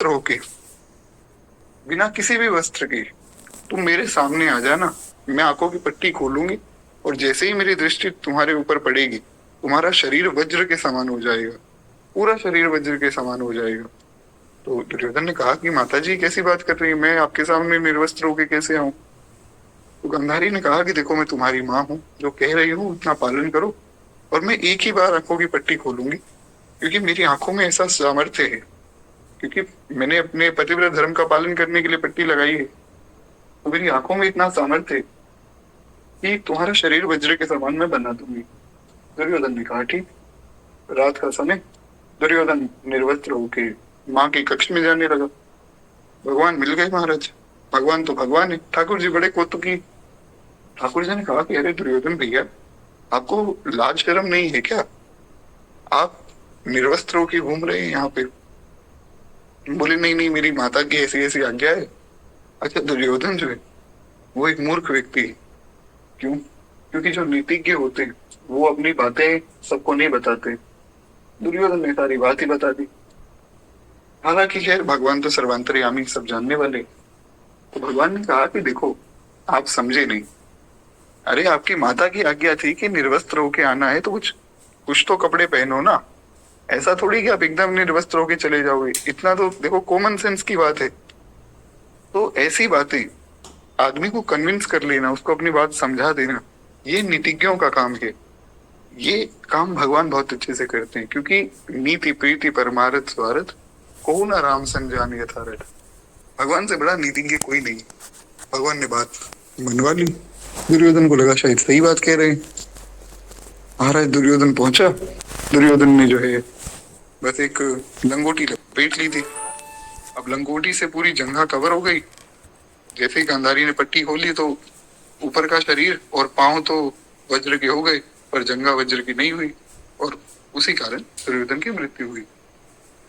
होके, बिना किसी भी वस्त्र के तुम मेरे सामने आ जाना। मैं आंखों की पट्टी खोलूंगी और जैसे ही मेरी दृष्टि तुम्हारे ऊपर पड़ेगी, तुम्हारा शरीर वज्र के समान हो जाएगा। पूरा शरीर वज्र के समान हो जाएगा। तो दुर्योधन ने कहा कि माता जी कैसी बात कर रही है, मैं आपके सामने निर्वस्त्र होके कैसे आऊं। तो गांधारी ने कहा कि देखो, मैं तुम्हारी माँ हूँ, जो कह रही हूँ उतना पालन करो और मैं एक ही बार आंखों की पट्टी खोलूंगी, क्योंकि मेरी आंखों में ऐसा सामर्थ्य है। क्योंकि मैंने अपने पतिव्रत धर्म का पालन करने के लिए पट्टी लगाई है, तो मेरी आंखों में इतना सामर्थ्य है कि तुम्हारा शरीर वज्र के समान मैं बना दूंगी। दुर्योधन ने कहा ठीक। रात का समय, दुर्योधन निर्वस्त्र होके माँ के कक्ष में जाने लगा। भगवान मिल गए महाराज। भगवान तो भगवान है। ठाकुर जी बड़े कौतुकी। ठाकुर जी ने कहा कि अरे दुर्योधन भैया, आपको लाज शर्म नहीं है क्या? आप निर्वस्त्र होके घूम रहे हैं यहाँ पे। बोले नहीं नहीं, मेरी माता की ऐसी ऐसी आज्ञा है। अच्छा, दुर्योधन जो है वो एक मूर्ख व्यक्ति है। क्यों? क्योंकि जो नीतिज्ञ होते हैं वो अपनी बातें सबको नहीं बताते। दुर्योधन ने सारी बात ही बता दी। हालांकि खैर, भगवान तो सर्वांतर्यामी, सब जानने वाले। तो भगवान ने कहा कि देखो, आप समझे नहीं। अरे, आपकी माता की आज्ञा थी कि निर्वस्त्र होके आना है, तो कुछ कुछ तो कपड़े पहनो ना। ऐसा थोड़ी कि आप एकदम निर्वस्त्र होके चले जाओगे। इतना तो देखो, कॉमन सेंस की बात है। तो ऐसी बातें आदमी को कन्विंस कर लेना, उसको अपनी बात समझा देना, ये नीतिज्ञों का काम है। ये काम भगवान बहुत अच्छे से करते हैं, क्योंकि नीति प्रीति परमारथ स्वार्थ को न राम सन जान यथारथ। भगवान से बड़ा नीतिज्ञ कोई नहीं। भगवान ने बात मनवा ली। दुर्योधन को लगा शायद सही बात कह रहे हैं। महाराज दुर्योधन पहुंचा। दुर्योधन ने जो है बस एक लंगोटी लपेट ली थी। अब लंगोटी से पूरी जंघा कवर हो गई। जैसे ही गांधारी ने पट्टी खोली तो ऊपर का शरीर और पांव तो वज्र के हो गए, पर जंघा वज्र की नहीं हुई, और उसी कारण दुर्योधन की मृत्यु हुई।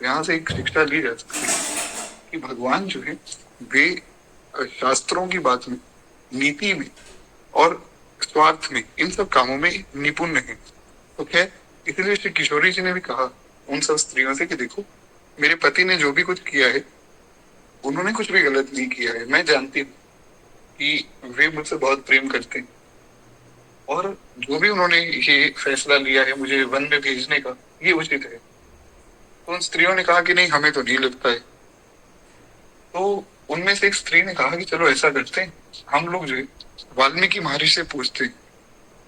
यहाँ से एक शिक्षा ली जा सकती है कि भगवान जो है वे शास्त्रों की बात में, नीति में और स्वार्थ में, इन सब कामों में निपुण है। तो खैर, इसलिए श्री किशोरी जी ने भी कहा उन सब स्त्रियों से कि देखो, मेरे पति ने जो भी कुछ किया है, उन्होंने कुछ भी गलत नहीं किया है। मैं जानती हूँ कि वे मुझसे बहुत प्रेम करते हैं, और जो भी उन्होंने ये फैसला लिया है मुझे वन में भेजने का, ये उचित है। तो उन स्त्रियों ने कहा कि नहीं, हमें तो नहीं लगता है। तो उनमें से एक स्त्री ने कहा कि चलो ऐसा करते हैं, हम लोग जो है वाल्मीकि महर्षि से पूछते हैं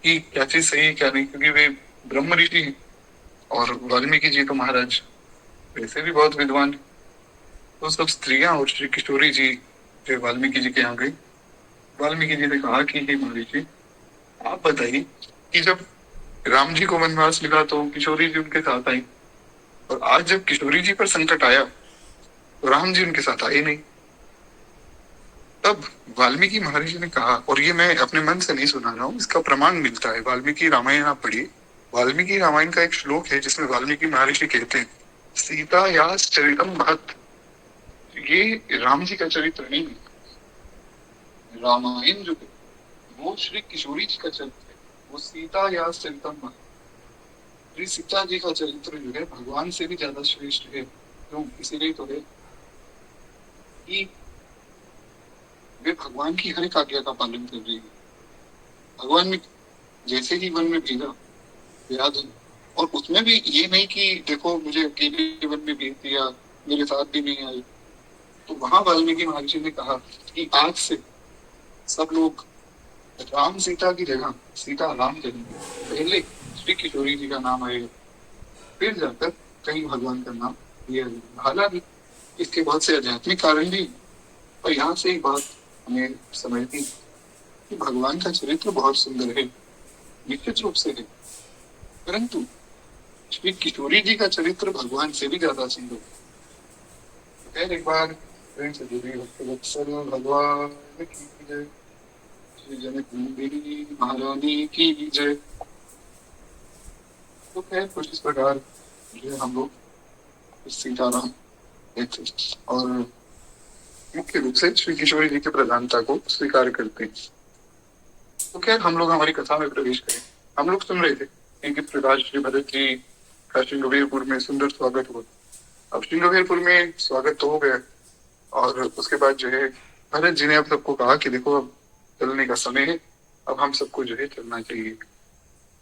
कि क्या चीज सही है क्या नहीं, क्योंकि वे ब्रह्म ऋषि हैं और वाल्मीकि जी तो महाराज वैसे भी बहुत विद्वान है। तो सब स्त्रियां और श्री किशोरी जी जो वाल्मीकि जी के यहाँ गई। वाल्मीकि जी ने कहा कि हे महर्षि, आप बताइए कि जब राम जी को वनवास मिला तो किशोरी जी उनके साथ आई, और आज जब किशोरी जी पर संकट आया तो राम जी उनके साथ आए नहीं। तब वाल्मीकि महर्षि ने कहा, और ये मैं अपने मन से नहीं सुना रहा हूँ, इसका प्रमाण मिलता है, वाल्मीकि रामायण आप पढ़िए। वाल्मीकि रामायण का एक श्लोक है जिसमें वाल्मीकि महर्षि कहते हैं, सीता या चरितम महत्। ये राम जी का चरित्र नहीं है। रामायण जो है वो श्री किशोरी जी का चरित्र है। वो सीता या चरितम महत्, श्री सीता जी का चरित्र जो है भगवान से भी ज्यादा श्रेष्ठ है। क्यों? इसीलिए तो है कि वे भगवान की हर एक आज्ञा का पालन कर रही है। भगवान ने जैसे ही वन में भेजा, याद है, और उसमें भी ये नहीं कि देखो मुझे अकेले वन में भेज दिया, मेरे साथ भी नहीं आए। तो वहां वाल्मीकि महर्षि ने कहा कि आज से सब लोग राम सीता की जगह सीता राम करेंगे। पहले श्री किशोरी जी का नाम आएगा, फिर जाकर कहीं भगवान का नाम लिया जाएगा। हालांकि इसके बहुत से आध्यात्मिक कारण भी, और यहाँ से एक बात हमें समझती कि भगवान का चरित्र बहुत सुंदर है, निश्चित रूप से है, परंतु श्री किशोरी जी का चरित्र भगवान से भी ज्यादा सुंदर है। खैर, एक बार प्रेम से बोलिए, भक्तवत्सल भगवान की जय, श्री जनक महारानी की जय। तो खैर, कुछ इस प्रकार जो है हम लोग सीताराम देखते हैं, और मुख्य रूप से श्री किशोरी जी की प्रधानता को स्वीकार करते हैं। तो खैर, हम लोग हमारी कथा में प्रवेश करें। हम लोग सुन रहे थे कि किस प्रकार श्री भरत जी का श्री नवीरपुर में सुंदर स्वागत हुआ। अब श्रृंगवेरपुर में स्वागत तो हो गया, और उसके बाद जो है भरत जी ने अब सबको कहा कि देखो अब चलने का समय है, अब हम सबको जो है चलना चाहिए।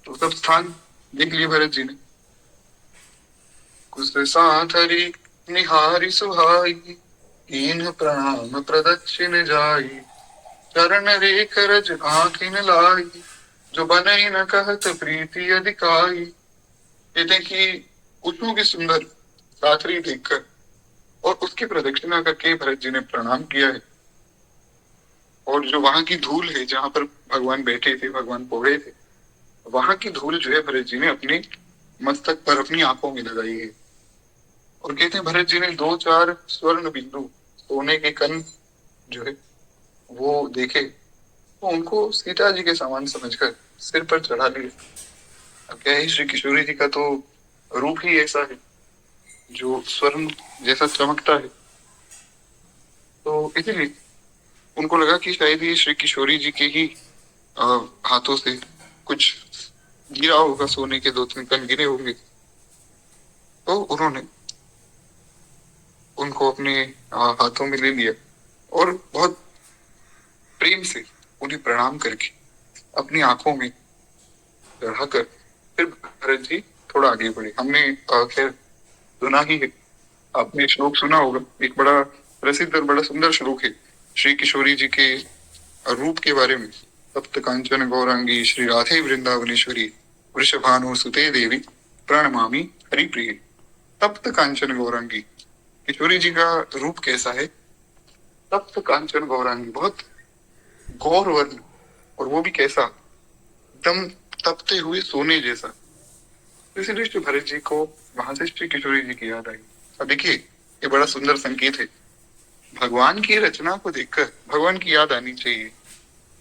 तो सब स्थान देख लिए भरत जी ने। कुश साथरी निहारी सुहाई, कीन्ह प्रणाम प्रदक्षिण जाई, चरण रेख रज आँखिन लाई, जो बनई न कहत प्रीति अधिकाई। कहते हैं कि कुशों की सुंदर साथरी देखकर और उसकी प्रदक्षिणा करके भरत जी ने प्रणाम किया है। और जो वहां की धूल है जहां पर भगवान बैठे थे, भगवान पौड़े थे, वहां की धूल जो है भरत जी ने अपने मस्तक पर, अपनी आंखों में लगाई है। और कहते हैं भरत जी ने दो चार स्वर्ण बिंदु, सोने के कण जो है वो देखे, तो उनको सीता जी के समान समझकर सिर पर चढ़ा लिए। अब क्या है, श्री किशोरी जी का तो रूप ही ऐसा है जो स्वर्ण जैसा चमकता है, तो इसीलिए उनको लगा कि शायद ये श्री किशोरी जी के ही अ, हाथों से कुछ गिरा होगा, सोने के दो तीन कण गिरे होंगे। तो उन्होंने उनको अपने हाथों में ले लिया और बहुत प्रेम से उन्हें प्रणाम करके अपनी आंखों में चढ़ाकर फिर भरत जी थोड़ा आगे बढ़े। हमने खैर सुना ही है, आपने श्लोक सुना होगा, एक बड़ा प्रसिद्ध और बड़ा सुंदर श्लोक है श्री किशोरी जी के रूप के बारे में। तप्त कांचन गौरांगी श्री राधे वृंदावनेश्वरी, वृषभानु सुते देवी प्रणमामि हरिप्रिय। तप्त कांचन गौरांगी, किशोरी जी का रूप कैसा है? तप्त कांचन गौरांगी, बहुत गौर वर्ण, और वो भी कैसा, एकदम तपते हुए सोने जैसा। तो इसीलिए श्री भरत जी को वहां से श्री किशोरी जी की याद आई। अब देखिए, ये बड़ा सुंदर संकेत है, भगवान की रचना को देखकर भगवान की याद आनी चाहिए,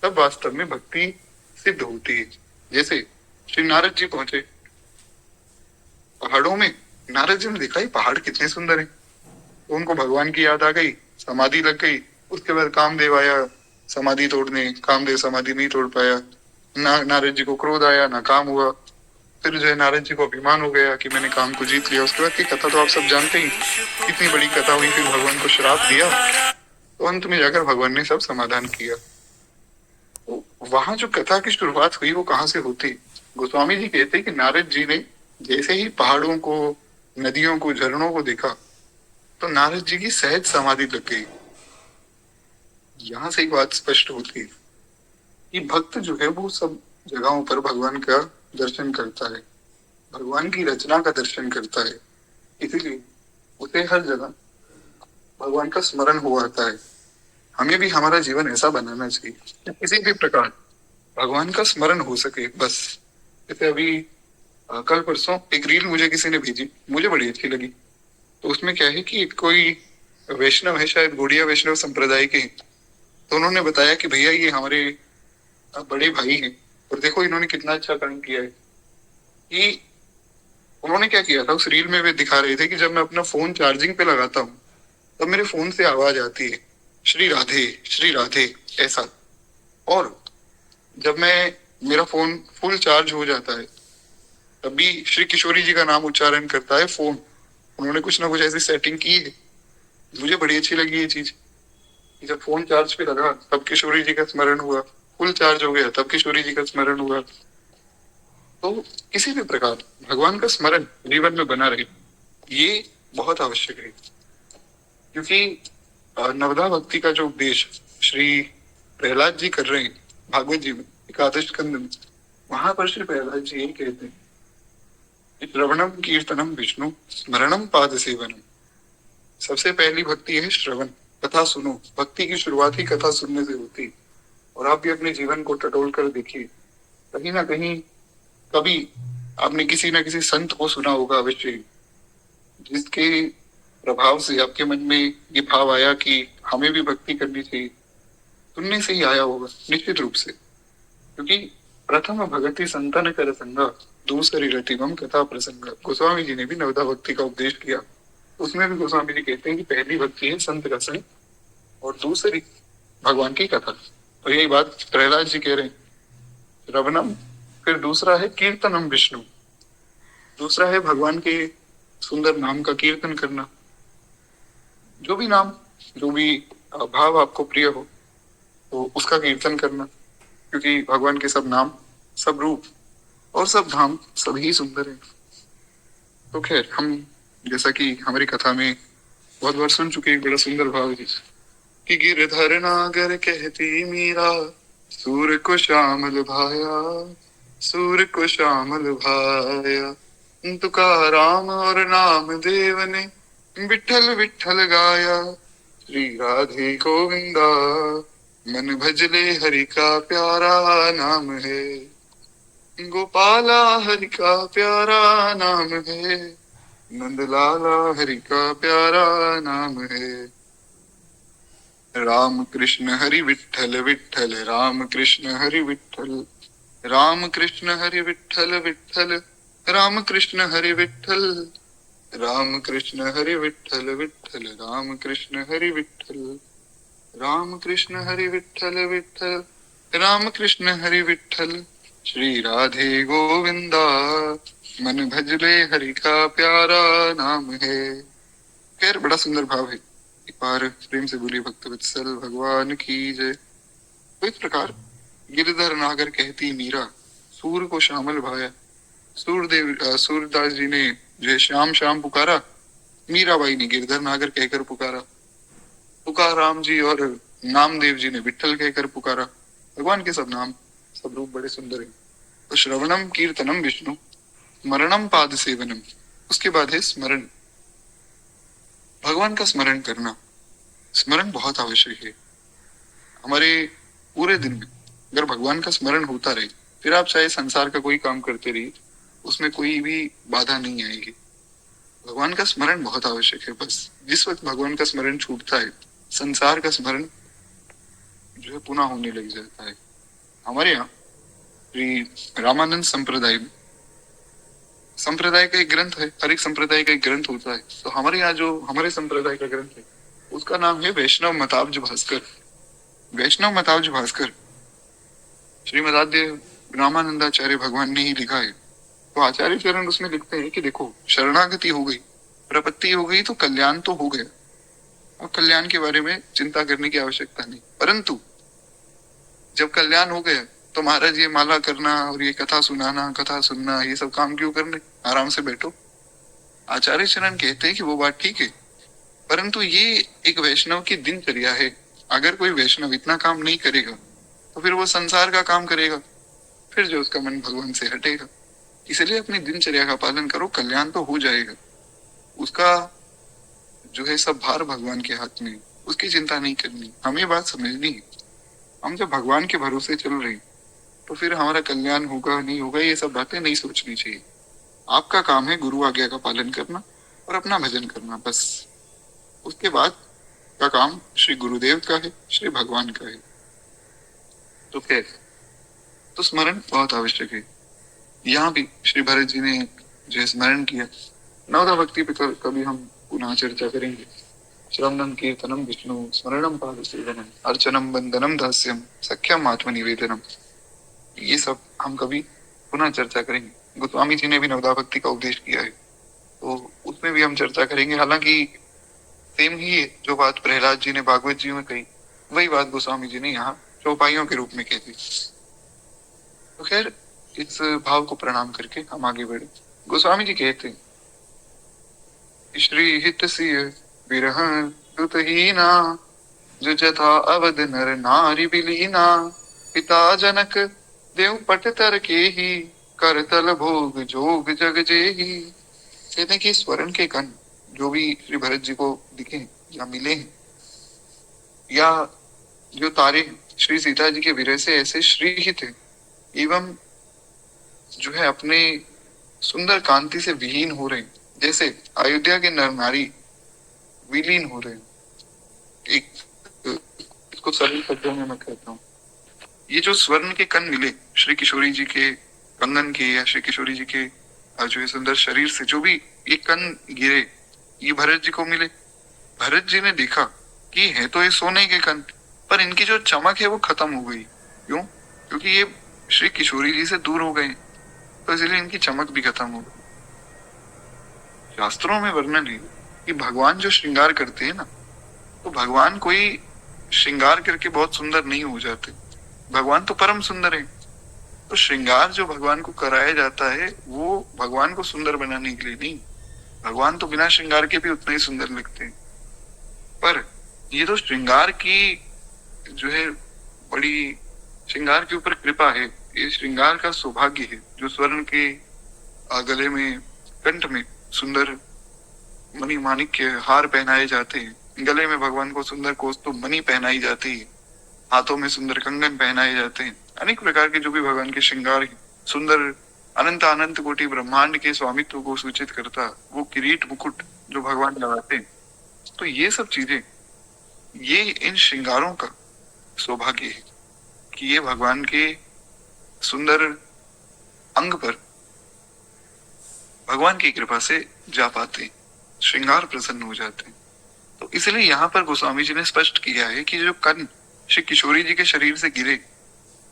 तब वास्तव में भक्ति सिद्ध होती है। जैसे श्री नारद जी पहुंचे पहाड़ों में, नारद जी ने देखा ही पहाड़ कितने सुंदर हैं, तो उनको भगवान की याद आ गई, समाधि लग गई। उसके बाद कामदेव आया समाधि तोड़ने, कामदेव समाधि नहीं तोड़ पाया, नारद जी को क्रोध आया, ना काम हुआ। फिर जो है नारद जी को अभिमान हो गया कि मैंने काम को जीत लिया। उसके बाद की कथा तो आप सब जानते ही, कितनी बड़ी कथा हुई, फिर भगवान को श्राप दिया, तो अंत में जाकर भगवान ने सब समाधान किया। तो वहां जो कथा की शुरुआत हुई वो कहाँ से होती? गोस्वामी जी कहते हैं कि नारद जी ने जैसे ही पहाड़ों को, नदियों को, झरनों को देखा, तो नारद जी की सहज समाधि लग गई। यहाँ से एक बात स्पष्ट होती है कि भक्त जो है वो सब जगहों पर भगवान का दर्शन करता है, भगवान की रचना का दर्शन करता है, इसीलिए उसे हर जगह भगवान का स्मरण हो आता है। हमें भी हमारा जीवन ऐसा बनाना चाहिए कि किसी भी प्रकार भगवान का स्मरण हो सके बस। जैसे अभी कल परसों एक रील मुझे किसी ने भेजी, मुझे बड़ी अच्छी लगी। तो उसमें क्या है कि कोई वैष्णव है, शायद गौड़िया वैष्णव संप्रदाय के हैं, तो उन्होंने बताया कि भैया ये हमारे बड़े भाई हैं, और देखो इन्होंने कितना अच्छा काम किया है। कि उन्होंने क्या किया था, उस रील में वे दिखा रहे थे कि जब मैं अपना फोन चार्जिंग पे लगाता हूँ तब मेरे फोन से आवाज आती है, श्री राधे ऐसा। और जब मैं, मेरा फोन फुल चार्ज हो जाता है तब भी श्री किशोरी जी का नाम उच्चारण करता है फोन। उन्होंने कुछ ना कुछ ऐसी सेटिंग की है, मुझे बड़ी अच्छी लगी ये चीज। जब फोन चार्ज पे लगा तब किशोरी जी का स्मरण हुआ, फुल चार्ज हो गया तब किशोरी जी का स्मरण हुआ। तो किसी भी प्रकार भगवान का स्मरण जीवन में बना रहे, ये बहुत आवश्यक है। क्योंकि नवदा भक्ति का जो उपदेश श्री प्रहलाद जी कर रहे हैं भागवत जी में एकादश स्कंद में, वहां पर श्री प्रहलाद जी यही कहते हैं कि श्रवणम कीर्तनम विष्णु स्मरणम पाद सेवनम। सबसे पहली भक्ति है श्रवण, कथा सुनो। भक्ति की शुरुआत ही कथा सुनने से होती है। और आप भी अपने जीवन को टटोल कर देखिए, कहीं ना कहीं कभी आपने किसी ना किसी संत को सुना होगा अवश्य, जिसके प्रभाव से आपके मन में ये भाव आया कि हमें भी भक्ति करनी चाहिए। सुनने से ही आया होगा निश्चित रूप से, क्योंकि प्रथम भगति संतन कर संगा, दूसरी रतिमम कथा प्रसंग। गोस्वामी जी ने भी नवदा भक्ति का उपदेश किया, उसमें भी गोस्वामी जी कहते हैं कि पहली भक्ति है संत का संग और दूसरी भगवान की कथा। तो यही बात प्रहलाद जी कह रहे हैं, श्रवणम, फिर दूसरा है कीर्तनम विष्णु, दूसरा है भगवान के सुंदर नाम का कीर्तन करना। जो भी नाम, जो भी भाव आपको प्रिय हो, तो उसका कीर्तन करना, क्योंकि भगवान के सब नाम, सब रूप और सब धाम सभी सुंदर हैं। तो खैर, हम जैसा कि हमारी कथा में बहुत बार सुन चुके, एक बड़ा सुंदर भाव है कि गिरधर नागर कहती मीरा, सूर को श्यामल भाया, सूर को श्यामल भाया। तुकाराम और नाम देव ने विठल विठल गाया, श्री राधे गोविंदा मन भजले हरि का प्यारा नाम है, गोपाला हरि का प्यारा नाम है, नंदलाला हरि का प्यारा नाम है। राम कृष्ण हरि विठल विठल, राम कृष्ण हरि विठल, राम कृष्ण हरि विठल विठल, राम कृष्ण हरि विठल, राम कृष्ण हरि विठल विठल, राम कृष्ण हरि विठल, राम कृष्ण हरि विठल विठल, राम कृष्ण हरि विठल। श्री राधे गोविंदा मन भजले हरि का प्यारा नाम है। खैर, बड़ा सुंदर भाव है। एक बार प्रेम से बोली भक्त वत्सल भगवान की जय। तो इस प्रकार गिरधर नागर कहती मीरा, सूर को श्यामल भाया। सूरदास जी ने जो है श्याम श्याम पुकारा, मीराबाई ने गिरधर नागर कहकर पुकारा। तुकाराम जी और नामदेव जी ने विठल कहकर पुकारा। भगवान के सब नाम, सब रूप बड़े सुंदर हैं। तो श्रवणम कीर्तनम विष्णु, स्मरणम पाद सेवनम। उसके बाद है स्मरण, भगवान का स्मरण करना। स्मरण बहुत आवश्यक है हमारे पूरे दिन में। अगर भगवान का स्मरण होता रहे, फिर आप चाहे संसार का कोई काम करते रहिए, उसमें कोई भी बाधा नहीं आएगी। भगवान का स्मरण बहुत आवश्यक है। बस जिस वक्त भगवान का स्मरण छूटता है, संसार का स्मरण जो है पुनः होने लग जाता है। हमारे यहाँ श्री रामानंद संप्रदाय में, संप्रदाय का एक ग्रंथ है, हर एक संप्रदाय का एक ग्रंथ होता है। तो हमारे यहाँ जो हमारे संप्रदाय का ग्रंथ है, उसका नाम है वैष्णव मताब्ज भास्कर। वैष्णव मताब्ज भास्कर श्रीमदाद्य रामानंदाचार्य भगवान ने ही लिखा है। तो आचार्य चरण उसमें लिखते हैं कि देखो, शरणागति हो गई, प्रपत्ति हो गई, तो कल्याण तो हो गया। अब कल्याण के बारे में चिंता करने की आवश्यकता नहीं। परंतु जब कल्याण हो गया, तो महाराज ये माला करना और ये कथा सुनाना, कथा सुनना, ये सब काम क्यों करने, आराम से बैठो। आचार्य चरण कहते हैं कि वो बात ठीक है, परंतु ये एक वैष्णव की दिनचर्या है। अगर कोई वैष्णव इतना काम नहीं करेगा, तो फिर वो संसार का काम करेगा, फिर जो उसका मन भगवान से हटेगा। इसलिए अपनी दिनचर्या का पालन करो, कल्याण तो हो जाएगा। उसका जो है सब भार भगवान के हाथ में, उसकी चिंता नहीं करनी। हमें बात समझनी है, हम जब भगवान के भरोसे चल रहे हैं, तो फिर हमारा कल्याण होगा नहीं होगा, ये सब बातें नहीं सोचनी चाहिए। आपका काम है गुरु आज्ञा का पालन करना और अपना भजन करना, बस। उसके बाद का काम श्री गुरुदेव का है, श्री भगवान का है। तो फिर तो स्मरण बहुत आवश्यक है। यहाँ भी श्री भरत जी ने जो स्मरण किया, नवदा भक्ति पे कभी हम पुनः चर्चा करेंगे। श्रवणम कीर्तनम विष्णु, स्मरणम पाद सेवनम, अर्चनम बंदनम दास्यम, सख्यम आत्मनिवेदनम, ये सब हम कभी पुनः चर्चा करेंगे। गोस्वामी जी ने भी नवदा भक्ति का उपदेश किया है, तो उसमें भी हम चर्चा करेंगे। हालांकि सेम ही है जो बात प्रहलाद जी ने भागवत जी में कही, वही बात गोस्वामी जी ने यहाँ चौपाइयों के रूप में कही थी। तो खैर, इस भाव को प्रणाम करके हम आगे बढ़े। गोस्वामी जी कहते हैं, श्री हित सिय विरह दुतहीना, जो जथा अवध नर नारी बिलीना, पिता जनक देव पट तर के ही, कर तल भोग जोग जग जेही। कहते हैं कि स्वर्ण के कण जो भी श्री भरत जी को दिखे या मिले हैं, या जो तारे श्री सीता जी के विरह से ऐसे श्रीहित है, एवं जो है अपने सुंदर कांति से विहीन हो रहे हैं, जैसे अयोध्या के नर नारी विलीन हो रहे हैं। एक इसको सरल शब्दों में मैं कहता हूँ, ये जो स्वर्ण के कण मिले श्री किशोरी जी के कंगन के, या श्री किशोरी जी के जो है सुंदर शरीर से जो भी ये कण गिरे, ये भरत जी को मिले। भरत जी ने देखा कि है तो ये सोने के कण, पर इनकी जो चमक है वो खत्म हो गई। क्यों? क्योंकि ये श्री किशोरी जी से दूर हो गए, तो इसलिए इनकी चमक भी खत्म हो गई। शास्त्रों में वर्णन है कि भगवान जो श्रृंगार करते हैं ना, तो भगवान कोई श्रृंगार करके बहुत सुंदर नहीं हो जाते, भगवान तो परम सुंदर है। तो श्रृंगार जो भगवान को कराया जाता है वो भगवान को सुंदर बनाने के लिए नहीं, भगवान तो बिना श्रृंगार के भी उतना ही सुंदर लगते हैं। पर ये तो श्रृंगार की जो है बड़ी, श्रृंगार के ऊपर कृपा है, ये श्रृंगार का सौभाग्य है जो स्वर्ण के गले में, कंठ में सुंदर मणि माणिक के हार पहनाए जाते हैं, गले में भगवान को सुंदर कौस्तुभ मणि पहनाई जाती है, हाथों में सुंदर कंगन पहनाए जाते हैं, अनेक प्रकार के जो भी भगवान के श्रृंगार है, सुंदर अनंत अनंत कोटि ब्रह्मांड के स्वामित्व को सूचित करता वो किरीट मुकुट जो भगवान लगाते हैं। तो ये सब चीजें, ये इन श्रृंगारों का सौभाग्य है कि ये भगवान के सुंदर अंग पर भगवान की कृपा से जा पाते हैं, श्रृंगार प्रसन्न हो जाते हैं। तो इसलिए यहाँ पर गोस्वामी जी ने स्पष्ट किया है कि जो कर्ण श्री किशोरी जी के शरीर से गिरे,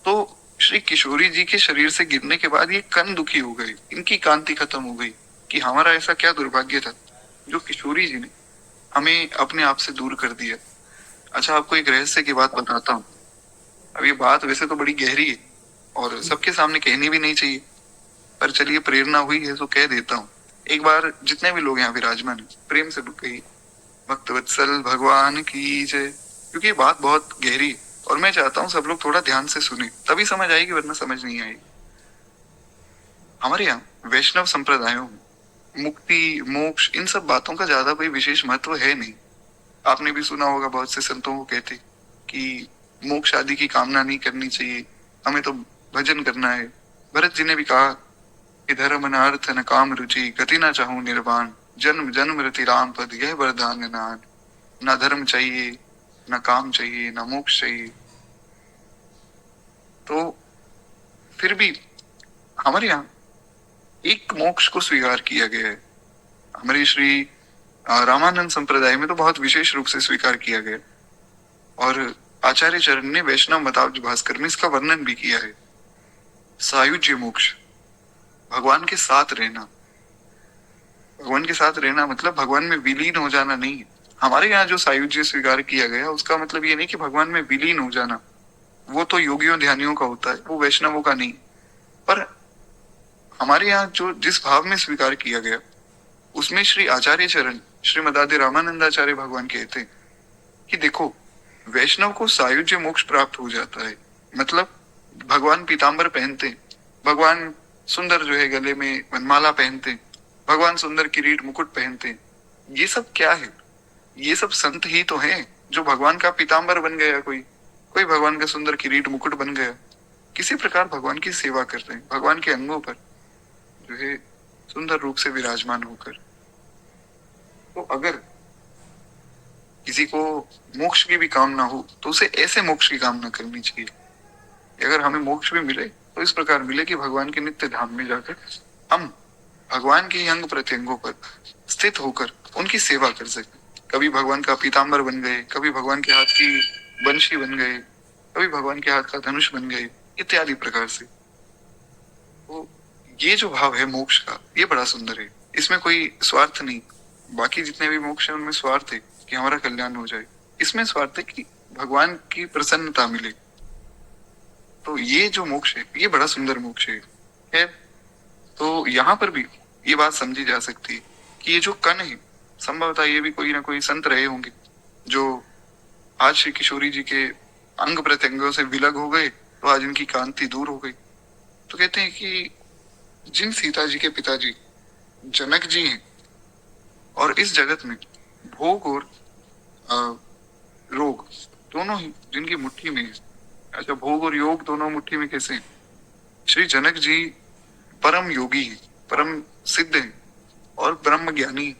तो श्री किशोरी जी के शरीर से गिरने के बाद ये कर्ण दुखी हो गए, इनकी कांति खत्म हो गई कि हमारा ऐसा क्या दुर्भाग्य था जो किशोरी जी ने हमें अपने आप से दूर कर दिया। अच्छा, आपको एक रहस्य की बात बताता हूँ। अब ये बात वैसे तो बड़ी गहरी है और सबके सामने कहनी भी नहीं चाहिए, पर चलिए प्रेरणा हुई है तो कह देता हूँ। एक बार जितने भी लोग यहाँ विराजमान है प्रेम से कही भक्त वत्सल भगवान की जय, क्योंकि ये बात बहुत गहरी है और मैं चाहता हूँ सब लोग थोड़ा ध्यान से सुने, तभी समझ आएगी, वरना समझ नहीं आएगी। हमारे यहाँ वैष्णव संप्रदायों में मुक्ति मोक्ष इन सब बातों का ज्यादा कोई विशेष महत्व है नहीं। आपने भी सुना होगा बहुत से संतों को कहते कि मोक्ष आदि की कामना नहीं करनी चाहिए, हमें तो भजन करना है। भरत जी ने भी कहा कि धर्म न अर्थ न काम रुचि गति न चाहूं निर्वाण, जन्म जन्म रति राम पद यह वरदान नान। न धर्म चाहिए, न काम चाहिए, न मोक्ष चाहिए। तो फिर भी हमारे यहाँ एक मोक्ष को स्वीकार किया गया है। हमारे श्री रामानंद संप्रदाय में तो बहुत विशेष रूप से स्वीकार किया गया और आचार्य चरण ने वैष्णव मताब्ज भास्कर में इसका वर्णन भी किया है। सायुज्य मोक्ष, भगवान के साथ रहना। भगवान के साथ रहना मतलब भगवान में विलीन हो जाना नहीं है। हमारे यहाँ जो सायुज्य स्वीकार किया गया उसका मतलब ये नहीं कि भगवान में विलीन हो जाना, वो तो योगियों ध्यानियों का होता है, वो वैष्णवों का नहीं। पर हमारे यहाँ जो जिस भाव में स्वीकार किया गया उसमें श्री आचार्य चरण श्रीमदादि रामानंदाचार्य भगवान कहते हैं कि देखो, वैष्णव को सायुज्य मोक्ष प्राप्त हो जाता है, मतलब भगवान पीताम्बर पहनते, भगवान सुंदर जो है गले में वनमाला पहनते, भगवान सुंदर किरीट मुकुट पहनते। ये सब क्या है? ये सब संत ही तो हैं जो भगवान का पीताम्बर बन गया, कोई कोई भगवान का सुंदर किरीट मुकुट बन गया, किसी प्रकार भगवान की सेवा कर रहे हैं, भगवान के अंगों पर जो है सुंदर रूप से विराजमान होकर। तो अगर किसी को मोक्ष की भी कामना हो तो उसे ऐसे मोक्ष की कामना करनी चाहिए। अगर हमें मोक्ष भी मिले तो इस प्रकार मिले कि भगवान के नित्य धाम में जाकर हम भगवान के अंग प्रत्यंगों पर स्थित होकर उनकी सेवा कर सके। कभी भगवान का पीताम्बर बन गए, कभी भगवान के हाथ की बंशी बन गए, कभी भगवान के हाथ का धनुष बन गए, इत्यादि प्रकार से। तो ये जो भाव है मोक्ष का, ये बड़ा सुंदर है, इसमें कोई स्वार्थ नहीं। बाकी जितने भी मोक्ष है उनमें स्वार्थ है कि हमारा कल्याण हो जाए, इसमें स्वार्थ है कि भगवान की प्रसन्नता मिले। तो ये जो मोक्ष है ये बड़ा सुंदर मोक्ष है। तो यहाँ पर भी ये बात समझी जा सकती है कि ये जो कण है, संभवतः ये भी कोई ना कोई संत रहे होंगे जो आज श्री किशोरी जी के अंग प्रत्यंगों से विलग हो गए, तो आज इनकी कांति दूर हो गई। तो कहते हैं कि जिन सीता जी के पिताजी जनक जी हैं और इस जगत में भोग और रोग दोनों ही जिनकी मुट्ठी में है। अच्छा, भोग और योग दोनों मुट्ठी में कैसे? श्री जनक जी परम योगी हैं, परम सिद्ध हैं और ब्रह्म ज्ञानी।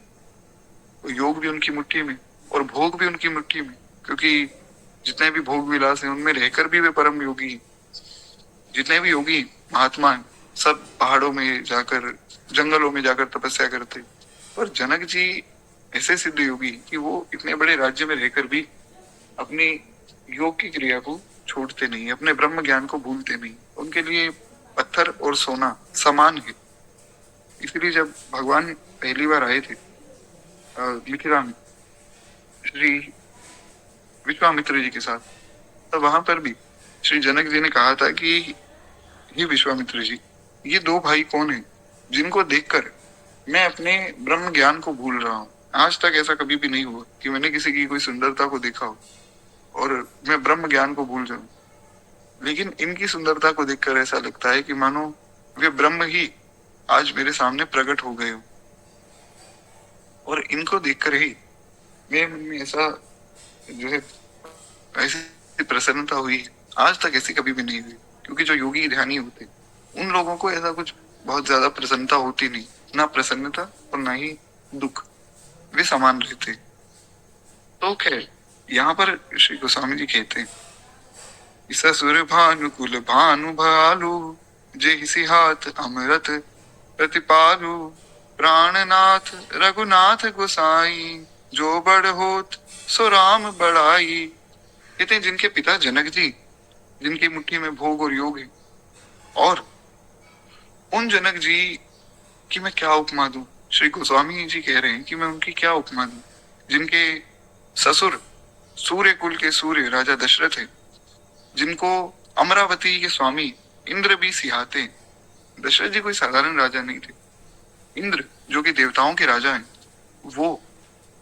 तो योग भी उनकी मुट्ठी में और भोग भी उनकी मुट्ठी में, क्योंकि जितने भी भोग विलास हैं उनमें रहकर भी वे परम योगी हैं। जितने भी योगी महात्मा हैं सब पहाड़ों में जाकर, जंगलों में जाकर तपस्या करते, और जनक जी ऐसे सिद्ध योगी कि वो इतने बड़े राज्य में रहकर भी अपनी योग की क्रिया को छोड़ते नहीं, अपने ब्रह्म ज्ञान को भूलते नहीं। उनके लिए पत्थर और सोना समान है। इसलिए जब भगवान पहली बार आए थे मिथिला में, श्री विश्वामित्र जी के साथ। तो वहां पर भी श्री जनक जी ने कहा था कि हे विश्वामित्र जी, ये दो भाई कौन है जिनको देखकर मैं अपने ब्रह्म ज्ञान को भूल रहा हूँ। आज तक ऐसा कभी भी नहीं हुआ कि मैंने किसी की कोई सुंदरता को देखा हो और मैं ब्रह्म ज्ञान को भूल जाऊं। लेकिन इनकी सुंदरता को देखकर ऐसा लगता है कि मानो वे ब्रह्म ही आज मेरे सामने प्रकट हो गए हो। और इनको देखकर ही मेरे मन में ऐसा जो है ऐसी प्रसन्नता हुई, आज तक ऐसी कभी भी नहीं हुई। क्योंकि जो योगी ध्यानी होते उन लोगों को ऐसा कुछ बहुत ज्यादा प्रसन्नता होती नहीं, ना प्रसन्नता और ना ही दुख, वे समान रहते। तो खैर यहाँ पर श्री गोस्वामी जी कहते हैं, ससुर भानुकुल भानु भालू जेहि हाथ अमृत प्रतिपालु प्राणनाथ रघुनाथ गोसाई जो बड़ होत सो राम बड़ाई। कहते हैं जिनके पिता जनक जी, जिनकी मुट्ठी में भोग और योग है, और उन जनक जी की मैं क्या उपमा दूं। श्री गोस्वामी जी कह रहे हैं कि मैं उनकी क्या उपमा दूं, जिनके ससुर सूर्य कुल के सूर्य राजा दशरथ है, जिनको अमरावती के स्वामी इंद्र भी सिहाते। दशरथ जी कोई साधारण राजा नहीं थे। इंद्र जो कि देवताओं के राजा हैं, वो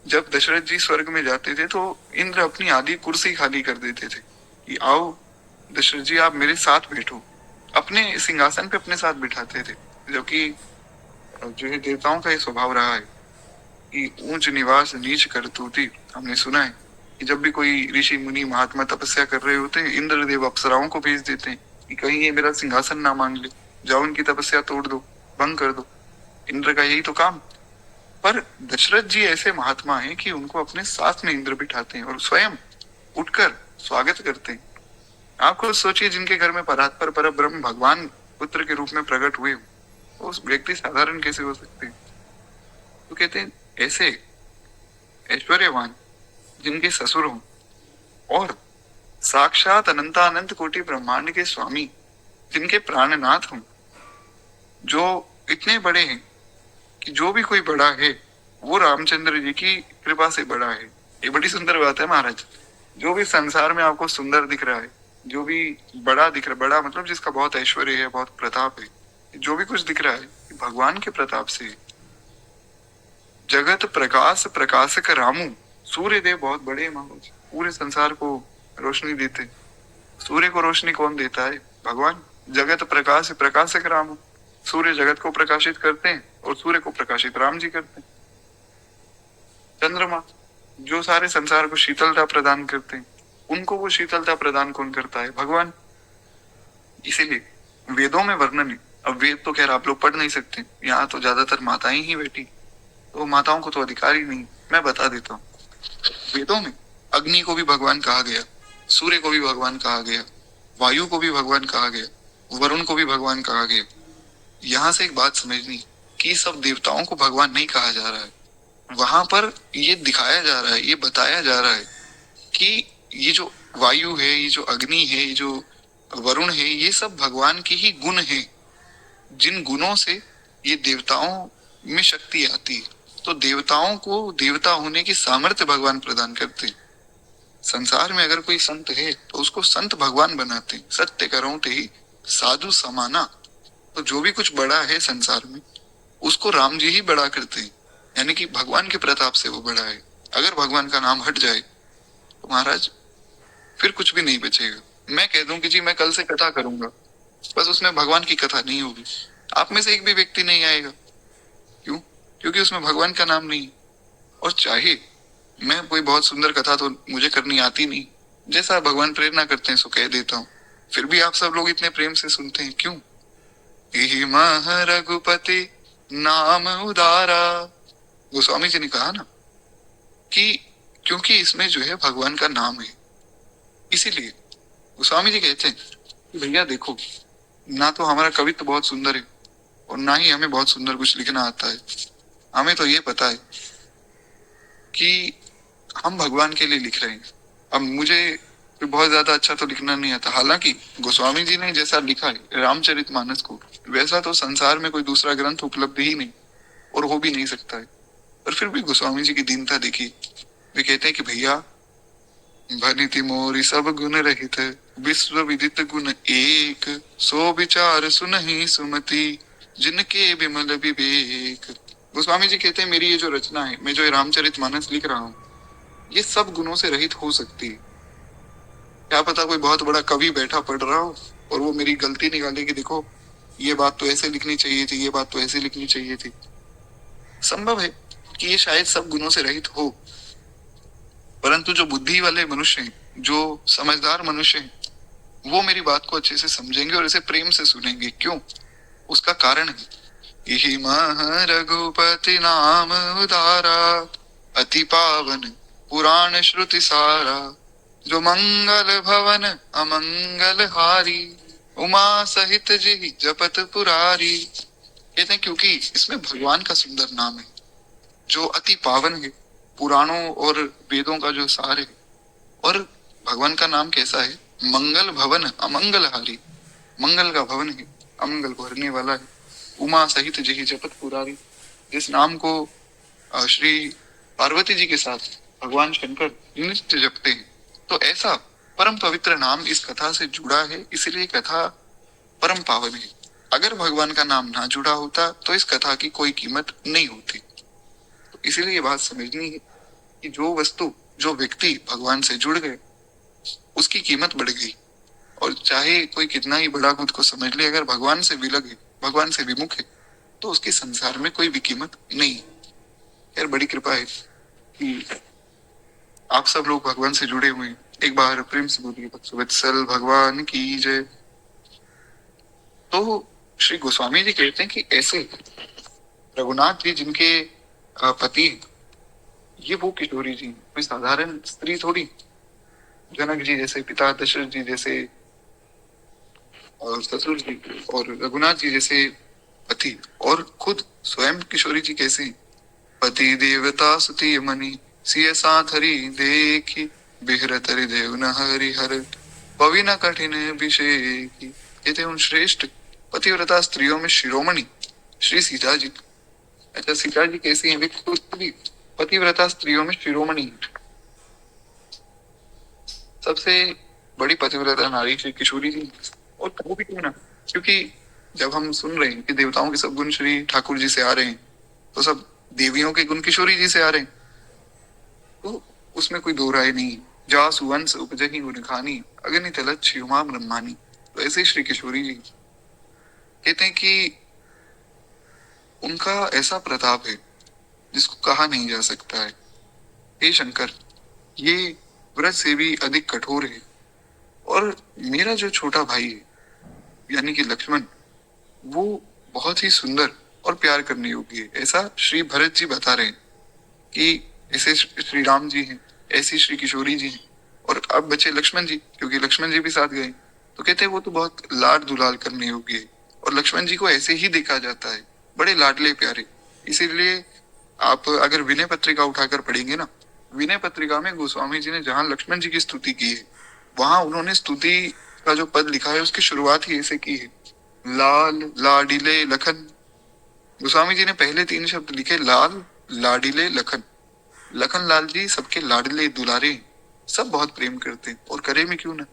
जब दशरथ जी स्वर्ग में जाते थे तो इंद्र अपनी आधी कुर्सी खाली कर देते थे कि आओ दशरथ जी आप मेरे साथ बैठो, अपने सिंहासन पे अपने साथ बिठाते थे। जबकि जो है देवताओं का ये स्वभाव रहा है कि ऊंच निवास नीच करतूती। हमने सुना है कि जब भी कोई ऋषि मुनि महात्मा तपस्या कर रहे होते हैं, इंद्र देव अप्सराओं को भेज देते हैं कि कहीं ये मेरा सिंहासन ना मांग ले, जाओ उनकी तपस्या तोड़ दो, भंग कर दो। इंद्र का यही तो काम। पर दशरथ जी ऐसे महात्मा हैं कि उनको अपने साथ में इंद्र बिठाते हैं और स्वयं उठकर स्वागत करते हैं। आप खुद सोचिए, जिनके घर में परात्पर पर ब्रह्म भगवान पुत्र के रूप में प्रकट हुए, उस व्यक्ति साधारण कैसे हो सकते हैं। तो कहते हैं ऐसे ऐश्वर्यवान जिनके ससुर हों और साक्षात अनंतानंत कोटि ब्रह्मांड के स्वामी जिनके प्राणनाथ हों, जो इतने बड़े हैं कि जो भी कोई बड़ा है वो रामचंद्र जी की कृपा से बड़ा है। ये बड़ी सुंदर बात है महाराज। जो भी संसार में आपको सुंदर दिख रहा है, जो भी बड़ा दिख रहा है, बड़ा मतलब जिसका बहुत ऐश्वर्य है, बहुत प्रताप है, जो भी कुछ दिख रहा है भगवान के प्रताप से। जगत प्रकाश प्रकाशक रामू, सूर्य देव बहुत बड़े हैं महाराज, पूरे संसार को रोशनी देते। सूर्य को रोशनी कौन देता है? भगवान। जगत प्रकाश प्रकाशक रामू, सूर्य जगत को प्रकाशित करते हैं और सूर्य को प्रकाशित राम जी करते हैं। चंद्रमा जो सारे संसार को शीतलता प्रदान करते हैं, उनको वो शीतलता प्रदान कौन करता है? भगवान। इसीलिए वेदों में वर्णन है। अब वेद तो खैर आप लोग पढ़ नहीं सकते, यहाँ तो ज्यादातर माताएं ही बैठी, तो माताओं को तो अधिकार ही नहीं। मैं बता देता हूँ, वेदों में अग्नि को भी भगवान कहा गया, सूर्य को भी भगवान कहा गया, वायु को भी भगवान कहा गया, वरुण को भी भगवान कहा गया। यहाँ से एक बात समझनी कि सब देवताओं को भगवान नहीं कहा जा रहा है। वहां पर ये दिखाया जा रहा है, ये बताया जा रहा है कि ये जो वायु है, ये जो अग्नि है, ये जो वरुण है, ये सब भगवान के ही गुण हैं, जिन गुणों से ये देवताओं में शक्ति आती है। तो देवताओं को देवता होने की सामर्थ्य भगवान प्रदान करते हैं। संसार में अगर कोई संत है तो उसको संत भगवान बनाते हैं। सत्य करो ते ही साधु समाना। तो जो भी कुछ बड़ा है संसार में, उसको राम जी ही बड़ा करते हैं, यानी कि भगवान के प्रताप से वो बड़ा है। अगर भगवान का नाम हट जाए तो महाराज फिर कुछ भी नहीं बचेगा। मैं कह दूं कि जी मैं कल से कथा करूंगा, बस उसमें भगवान की कथा नहीं होगी, आप में से एक भी व्यक्ति नहीं आएगा। क्यों? क्योंकि उसमें भगवान का नाम नहीं। और चाहे मैं कोई बहुत सुंदर कथा तो मुझे करनी आती नहीं, जैसा भगवान प्रेरणा करते हैं सो कह देता हूँ, फिर भी आप सब लोग इतने प्रेम से सुनते हैं। क्यों? यही मह रघुपति नाम उदारा। गोस्वामी जी ने कहा ना कि क्योंकि इसमें जो है भगवान का नाम है, इसीलिए गोस्वामी जी कहते हैं कि भैया देखो, ना तो हमारा कवित्व तो बहुत सुंदर है और ना ही हमें बहुत सुंदर कुछ लिखना आता है। हमें तो ये पता है कि हम भगवान के लिए लिख रहे हैं। अब मुझे कोई बहुत ज्यादा अच्छा तो लिखना नहीं आता, हालांकि गोस्वामी जी ने जैसा लिखा है रामचरितमानस को, वैसा तो संसार में कोई दूसरा ग्रंथ उपलब्ध ही नहीं और हो भी नहीं सकता है। पर फिर भी गोस्वामी जी की दीनता देखी। वे कहते हैं कि भैया भनिति मोरी सब गुण रहित, विश्व विदित गुण एक, सो विचार सुनहि सुमति, जिनके विमल विवेक। गोस्वामी जी कहते हैं मेरी ये जो रचना है, मैं जो ये रामचरितमानस लिख रहा हूँ, ये सब गुणों से रहित हो सकती है। क्या पता कोई बहुत बड़ा कवि बैठा पढ़ रहा हो और वो मेरी गलती निकाले कि देखो ये बात तो ऐसे लिखनी चाहिए थी, ये बात तो ऐसे लिखनी चाहिए थी। संभव है कि ये शायद सब गुणों से रहित हो, परंतु जो बुद्धि वाले मनुष्य हैं, जो समझदार मनुष्य हैं, वो मेरी बात को अच्छे से समझेंगे और इसे प्रेम से सुनेंगे। क्यों? उसका कारण है, यही मह रघुपति नाम उदारा, अति पावन पुराण श्रुति सारा, जो मंगल भवन अमंगल हारी, उमा सहित जी जपत पुरारी। कहते हैं क्योंकि इसमें भगवान का सुंदर नाम है, जो अति पावन है, पुराणों और वेदों का जो सार है। और भगवान का नाम कैसा है? मंगल भवन अमंगल हारी, मंगल का भवन है, अमंगल को हरने वाला है। उमा सहित जही जपत पुरारी, जिस नाम को श्री पार्वती जी के साथ भगवान शंकर नित्य जपते हैं। तो ऐसा परम पवित्र नाम इस कथा से जुड़ा है, इसलिए कथा परम पावन है। अगर भगवान का नाम ना जुड़ा होता तो इस कथा की कोई कीमत नहीं होती। तो इसीलिए ये बात समझनी है कि जो वस्तु, जो व्यक्ति भगवान से जुड़ गए, उसकी कीमत बढ़ गई। और चाहे कोई कितना ही बड़ा खुद को समझ ले, अगर भगवान से विलग है, भगवान से विमुख है, तो उसकी संसार में कोई भी कीमत नहीं। यार बड़ी कृपा है कि आप सब लोग भगवान से जुड़े हुए हैं। एक बार प्रेम से बोलिए वत्सल भगवान की जय। तो श्री गोस्वामी जी कहते हैं कि ऐसे रघुनाथ जी जिनके पति, ये वो किशोरी जी, कोई साधारण स्त्री थोड़ी। जनक जी जैसे पिता, दशरथ जी जैसे और ससुर जी, और रघुनाथ जी जैसे पति, और खुद स्वयं किशोरी जी कैसे? पति देवता सुति मणि, सिय साथ हरि देखी, बिहरत हृदय न हरि हर, पविन कठिन अभिषेकी। कहते उन श्रेष्ठ पतिव्रता स्त्रियों में शिरोमणि श्री सीता जी। अच्छा, सीता जी कैसी है? खुद भी पतिव्रता स्त्रियों में शिरोमणि, सबसे बड़ी पतिव्रता नारी श्री किशोरी जी। और वो भी क्यों ना, क्योंकि जब हम सुन रहे हैं कि देवताओं के सब गुण श्री ठाकुर जी से आ रहे हैं, तो सब देवियों के गुण किशोरी जी से आ रहे हैं। तो उसमें कोई दो राय नहीं। जा सुवंश उपजहि गुण खानी, अग्नि तलत शिवमा ब्रह्मानी। तो ऐसे श्री किशोरी जी कहते हैं कि उनका ऐसा प्रताप है जिसको कहा नहीं जा सकता है। हे शंकर, ये व्रत से भी अधिक कठोर है। और मेरा जो छोटा भाई है, यानी कि लक्ष्मण, वो बहुत ही सुंदर और प्यार करने योग्य है। ऐसा श्री भरत जी बता रहे हैं कि ऐसे श्री राम जी हैं, ऐसी श्री किशोरी जी हैं, और अब बचे लक्ष्मण जी, क्योंकि लक्ष्मण जी भी साथ गए। तो कहते हैं वो तो बहुत लाड दुलाल करने योग्य है। और लक्ष्मण जी को ऐसे ही देखा जाता है, बड़े लाडले प्यारे। इसीलिए आप अगर विनय पत्रिका उठाकर पढ़ेंगे ना, विनय पत्रिका में गोस्वामी जी ने जहां लक्ष्मण जी की स्तुति की है, वहां उन्होंने स्तुति का जो पद लिखा है उसकी शुरुआत ही ऐसे की है, लाल लाडिले लखन। गोस्वामी जी ने पहले 3 शब्द लिखे, लाल लाडिले लखन। लखन लाल जी सबके लाडले दुलारे, सब बहुत प्रेम करते हैं। और करे में क्यों ना,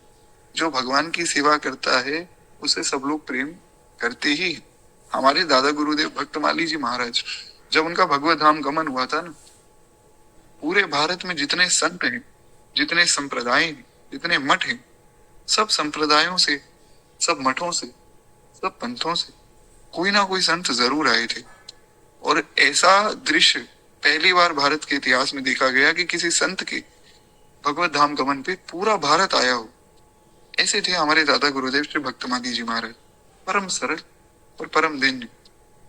जो भगवान की सेवा करता है उसे सब लोग प्रेम करते ही। हमारे दादा गुरुदेव भक्तमाली जी महाराज, जब उनका भगवत धाम गमन हुआ था ना, पूरे भारत में जितने संत हैं, जितने संप्रदाय हैं, जितने मठ हैं, सब संप्रदायों से, सब मठों से, सब पंथों से कोई ना कोई संत जरूर आए थे। और ऐसा दृश्य पहली बार भारत के इतिहास में देखा गया कि किसी संत के भगवत धाम गमन पे पूरा भारत आया हो। ऐसे थे हमारे दादा गुरुदेव श्री भक्तमाली जी महाराज, परम सरल और परम दीन।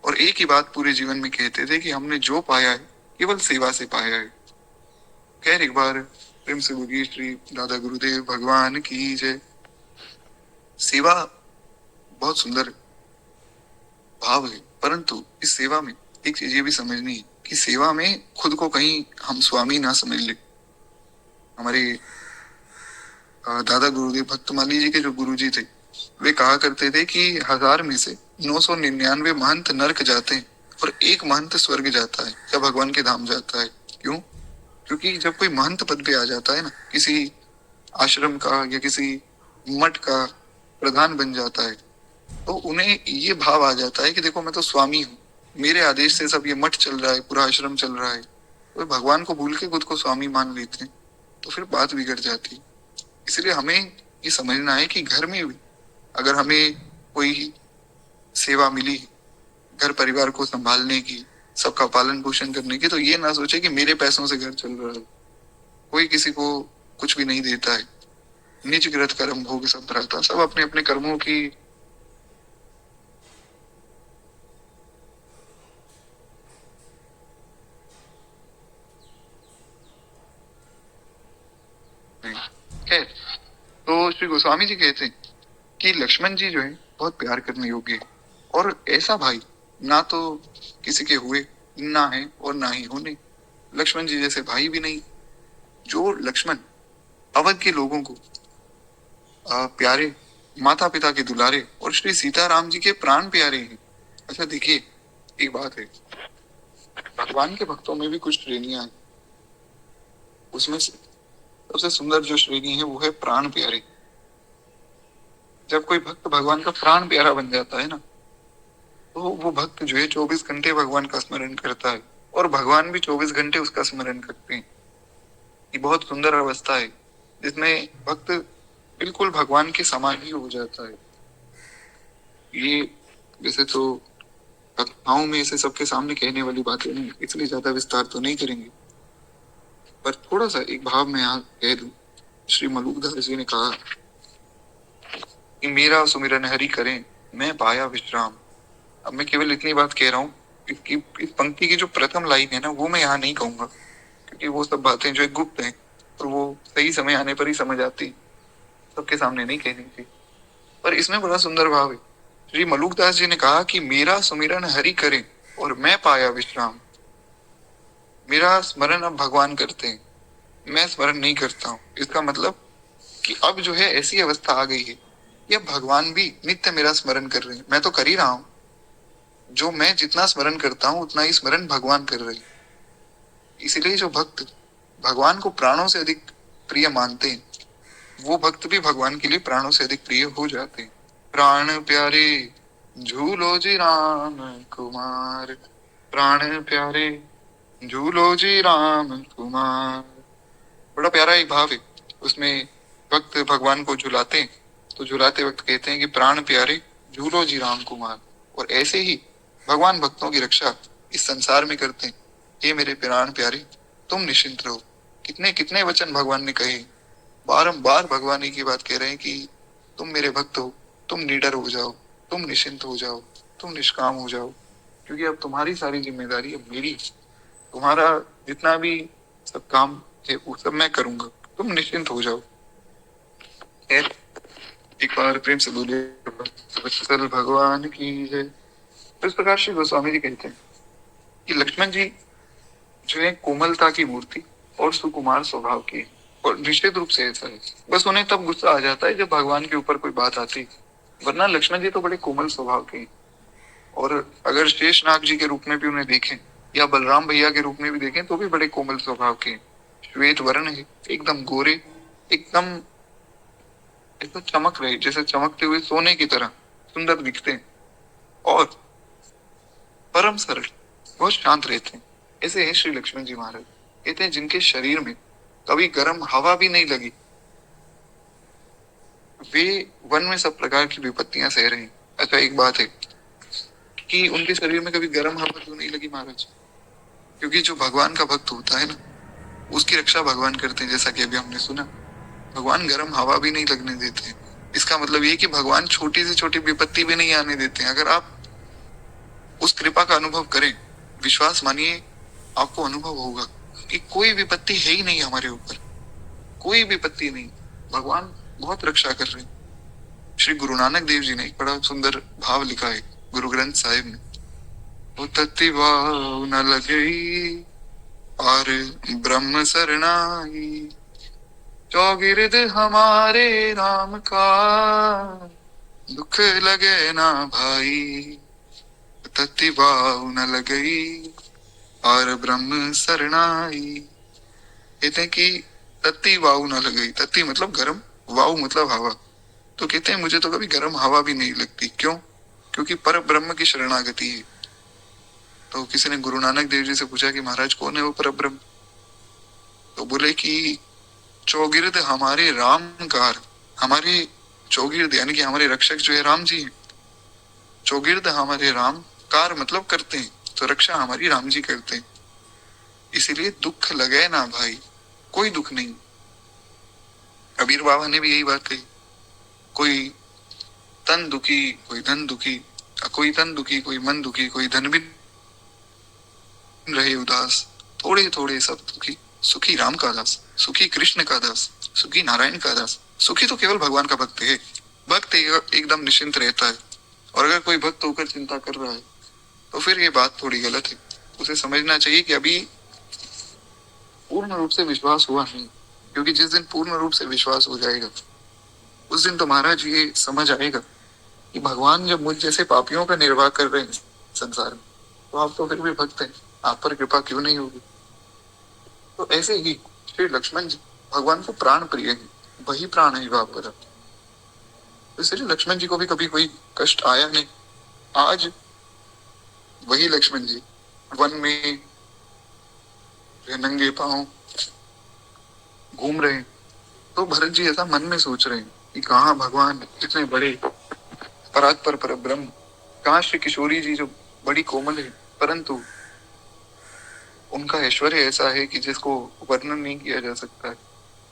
और एक ही बात पूरे जीवन में कहते थे कि हमने जो पाया है केवल सेवा से पाया है। खैर, एक बार प्रेम से बोलिए श्री दादा गुरुदेव भगवान की जय। सेवा बहुत सुंदर भाव है, परंतु इस सेवा में एक चीज ये भी समझनी है कि सेवा में खुद को कहीं हम स्वामी ना समझ ले। हमारे दादा गुरुदेव भक्तमाली जी के जो गुरु जी थे, वे कहा करते थे कि 1000 में से 999 महंत नरक जाते हैं और एक महंत स्वर्ग जाता है या भगवान के धाम जाता है। क्यों? क्योंकि जब कोई महंत पद पे आ जाता है ना, किसी आश्रम का या किसी मठ का प्रधान बन जाता है, तो उन्हें ये भाव आ जाता है कि देखो मैं तो स्वामी हूँ, मेरे आदेश से सब ये मठ चल रहा है, पूरा आश्रम चल रहा है। तो भगवान को भूल के खुद को स्वामी मान लेते हैं, तो फिर बात बिगड़ जाती है। इसलिए हमें ये समझना है कि घर में भी अगर हमें कोई सेवा मिली है, घर परिवार को संभालने की, सबका पालन पोषण करने की, तो ये ना सोचे कि मेरे पैसों से घर चल रहा है। कोई किसी को कुछ भी नहीं देता है। निजकृत कर्म भोग सब भ्राता, सब अपने अपने कर्मों की खैर। तो श्री गोस्वामी जी कहते हैं कि लक्ष्मण जी जो है बहुत प्यार करने योग्य है, और ऐसा भाई ना तो किसी के हुए, ना है और ना ही होने। लक्ष्मण जी जैसे भाई भी नहीं। जो लक्ष्मण अवध के लोगों को प्यारे, माता पिता के दुलारे और श्री सीताराम जी के प्राण प्यारे हैं। अच्छा देखिए, एक बात है, भगवान के भक्तों में भी कुछ श्रेणियां हैं। उसमें से सबसे सुंदर जो श्रेणी है वो है प्राण प्यारे। जब कोई भक्त भगवान का प्राण प्यारा बन जाता है ना, तो वो भक्त जो है 24 घंटे भगवान का स्मरण करता है, और भगवान भी 24 घंटे उसका स्मरण करते हैं। ये बहुत सुंदर अवस्था है जिसमें भक्त बिल्कुल भगवान के समान ही हो जाता है। ये वैसे तो कथाओं में इसे सबके सामने कहने वाली बातें नहीं, इसलिए ज्यादा विस्तार तो नहीं करेंगे, पर थोड़ा सा एक भाव में यहाँ कह दूं। श्री मलुकदास जी ने कहा कि मेरा सुमिरन हरि करें, मैं पाया विश्राम। अब मैं केवल इतनी बात कह रहा हूँ, इसकी इस पंक्ति की जो प्रथम लाइन है ना, वो मैं यहाँ नहीं कहूंगा, क्योंकि वो सब बातें जो है गुप्त हैं, और वो सही समय आने पर ही समझ आती, सबके सामने नहीं कहनी थी। पर इसमें बड़ा सुंदर भाव है। श्री मलुकदास जी ने कहा कि मेरा सुमिरन हरि करें और मैं पाया विश्राम। मेरा स्मरण अब भगवान करते हैं, मैं स्मरण नहीं करता हूँ। इसका मतलब कि अब जो है ऐसी अवस्था आ गई है कि अब भगवान भी नित्य मेरा स्मरण कर रहे हैं। मैं तो कर ही रहा हूँ, जो मैं जितना स्मरण करता हूँ उतना ही स्मरण भगवान कर रहे हैं। इसलिए जो भक्त भगवान को प्राणों से अधिक प्रिय मानते हैं, वो भक्त भी भगवान के लिए प्राणों से अधिक प्रिय हो जाते हैं। प्राण प्यारे झूलो जी राम कुमार, प्राण प्यारे झूलो जी राम कुमार। बड़ा प्यारा एक भाव है उसमें। भक्त भगवान को झुलाते हैं, तो झुलाते वक्त कहते हैं कि प्राण प्यारे झूलो जी राम कुमार। और ऐसे ही भगवान भक्तों की रक्षा इस संसार में करते हैं। हे मेरे प्राण प्यारे, तुम निश्चिंत रहो। कितने कितने वचन भगवान ने कहे, बारंबार भगवान एक ही बात कह रहे हैं कि तुम मेरे भक्त हो, तुम निडर हो जाओ, तुम निश्चिंत हो जाओ, तुम निष्काम हो जाओ, क्योंकि अब तुम्हारी सारी जिम्मेदारी अब मेरी। तुम्हारा जितना भी सब काम है वो सब मैं करूंगा, तुम निश्चिंत हो जाओ। खैर, एक बार प्रेम से बोले वत्सल भगवान की जय। तो इस प्रकार श्री गोस्वामी जी कहते हैं कि लक्ष्मण जी जो है कोमलता की मूर्ति और सुकुमार स्वभाव की है, और निश्चित रूप से ऐसा है। बस उन्हें तब गुस्सा आ जाता है जब भगवान के ऊपर कोई बात आती, वरना लक्ष्मण जी तो बड़े कोमल स्वभाव के हैं। और अगर शेष नाग जी के रूप में भी उन्हें देखें या बलराम भैया के रूप में भी देखें तो भी बड़े कोमल स्वभाव के हैं। श्वेत वर्ण है, एकदम गोरे, एकदम ऐसा चमक रहे जैसे चमकते हुए सोने की तरह सुंदर दिखते हैं, और परम सरल, बहुत शांत रहते हैं। ऐसे हैं श्री लक्ष्मण जी महाराज। कहते हैं जिनके शरीर में कभी गर्म हवा भी नहीं लगी, वे वन में सब प्रकार की विपत्तियां सह रहे हैं। अच्छा एक बात है कि उनके शरीर में कभी गर्म हवा क्यों नहीं लगी महाराज? क्योंकि जो भगवान का भक्त होता है ना, उसकी रक्षा भगवान करते हैं। जैसा कि अभी हमने सुना, भगवान गर्म हवा भी नहीं लगने देते। इसका मतलब ये कि भगवान छोटी से छोटी विपत्ति भी नहीं आने देते हैं। अगर आप उस कृपा का अनुभव करें, विश्वास मानिए आपको अनुभव होगा कि कोई विपत्ति है ही नहीं हमारे ऊपर, कोई विपत्ति नहीं। भगवान बहुत रक्षा कर रहे हैं। श्री गुरु नानक देव जी ने एक बड़ा सुंदर भाव लिखा है गुरु ग्रंथ साहिब में। वो तत्ति भाव न लगे और ब्रह्म शरणाई, चौगिर्द हमारे राम का दुख लगे ना भाई। तत्ति भाव न लगई और ब्रह्म शरणाई। कहते हैं कि तत्ती वायु न लगई। तत्ती मतलब गर्म, वायु मतलब हवा। तो कहते हैं मुझे तो कभी गर्म हवा भी नहीं लगती। क्यों? क्योंकि पर ब्रह्म की शरणागति है। तो किसी ने गुरु नानक देव जी से पूछा कि महाराज कौन है वो पर ब्रह्म? तो बोले कि चौगिर्द हमारे राम कार। हमारे चौगिर्द यानी कि हमारे रक्षक जो है राम जी हैं। चौगिर्द हमारे राम, कार मतलब करते हैं, तो रक्षा हमारी राम जी करते हैं। इसीलिए दुख लगे ना भाई, कोई दुख नहीं। कबीर बाबा ने भी यही बात कही। कोई तन दुखी, कोई धन दुखी, कोई तन दुखी, कोई मन दुखी, कोई धन भी रहे उदास, थोड़े थोड़े सब दुखी, सुखी राम का दास, सुखी कृष्ण का दास, सुखी नारायण का दास। सुखी तो केवल भगवान का भक्त है। भक्त एकदम निश्चिंत रहता है। और अगर कोई भक्त होकर चिंता कर रहा है तो फिर ये बात थोड़ी गलत है। उसे समझना चाहिए कि अभी पूर्ण रूप से विश्वास हुआ नहीं। क्योंकि जिस दिन पूर्ण रूप से विश्वास हो जाएगा उस दिन तो महाराज ये समझ आएगा कि भगवान जब मुझ जैसे पापियों का निर्वाह कर रहे हैं संसार में, तो आप तो फिर भी भक्त हैं, आप पर कृपा क्यों नहीं होगी? तो ऐसे ही श्री लक्ष्मण जी भगवान को प्राण प्रिय है, वही प्राण है वहां पर। तो इसलिए लक्ष्मण जी को भी कभी कोई कष्ट आया नहीं। आज वही लक्ष्मण जी वन में नंगे पांव घूम रहे हैं, तो भरत जी ऐसा मन में सोच रहे हैं कि कहाँ भगवान इतने बड़े परात्पर पर ब्रह्म, कहाँ श्री किशोरी जी जो बड़ी कोमल है, परंतु उनका ऐश्वर्य ऐसा है कि जिसको वर्णन नहीं किया जा सकता है।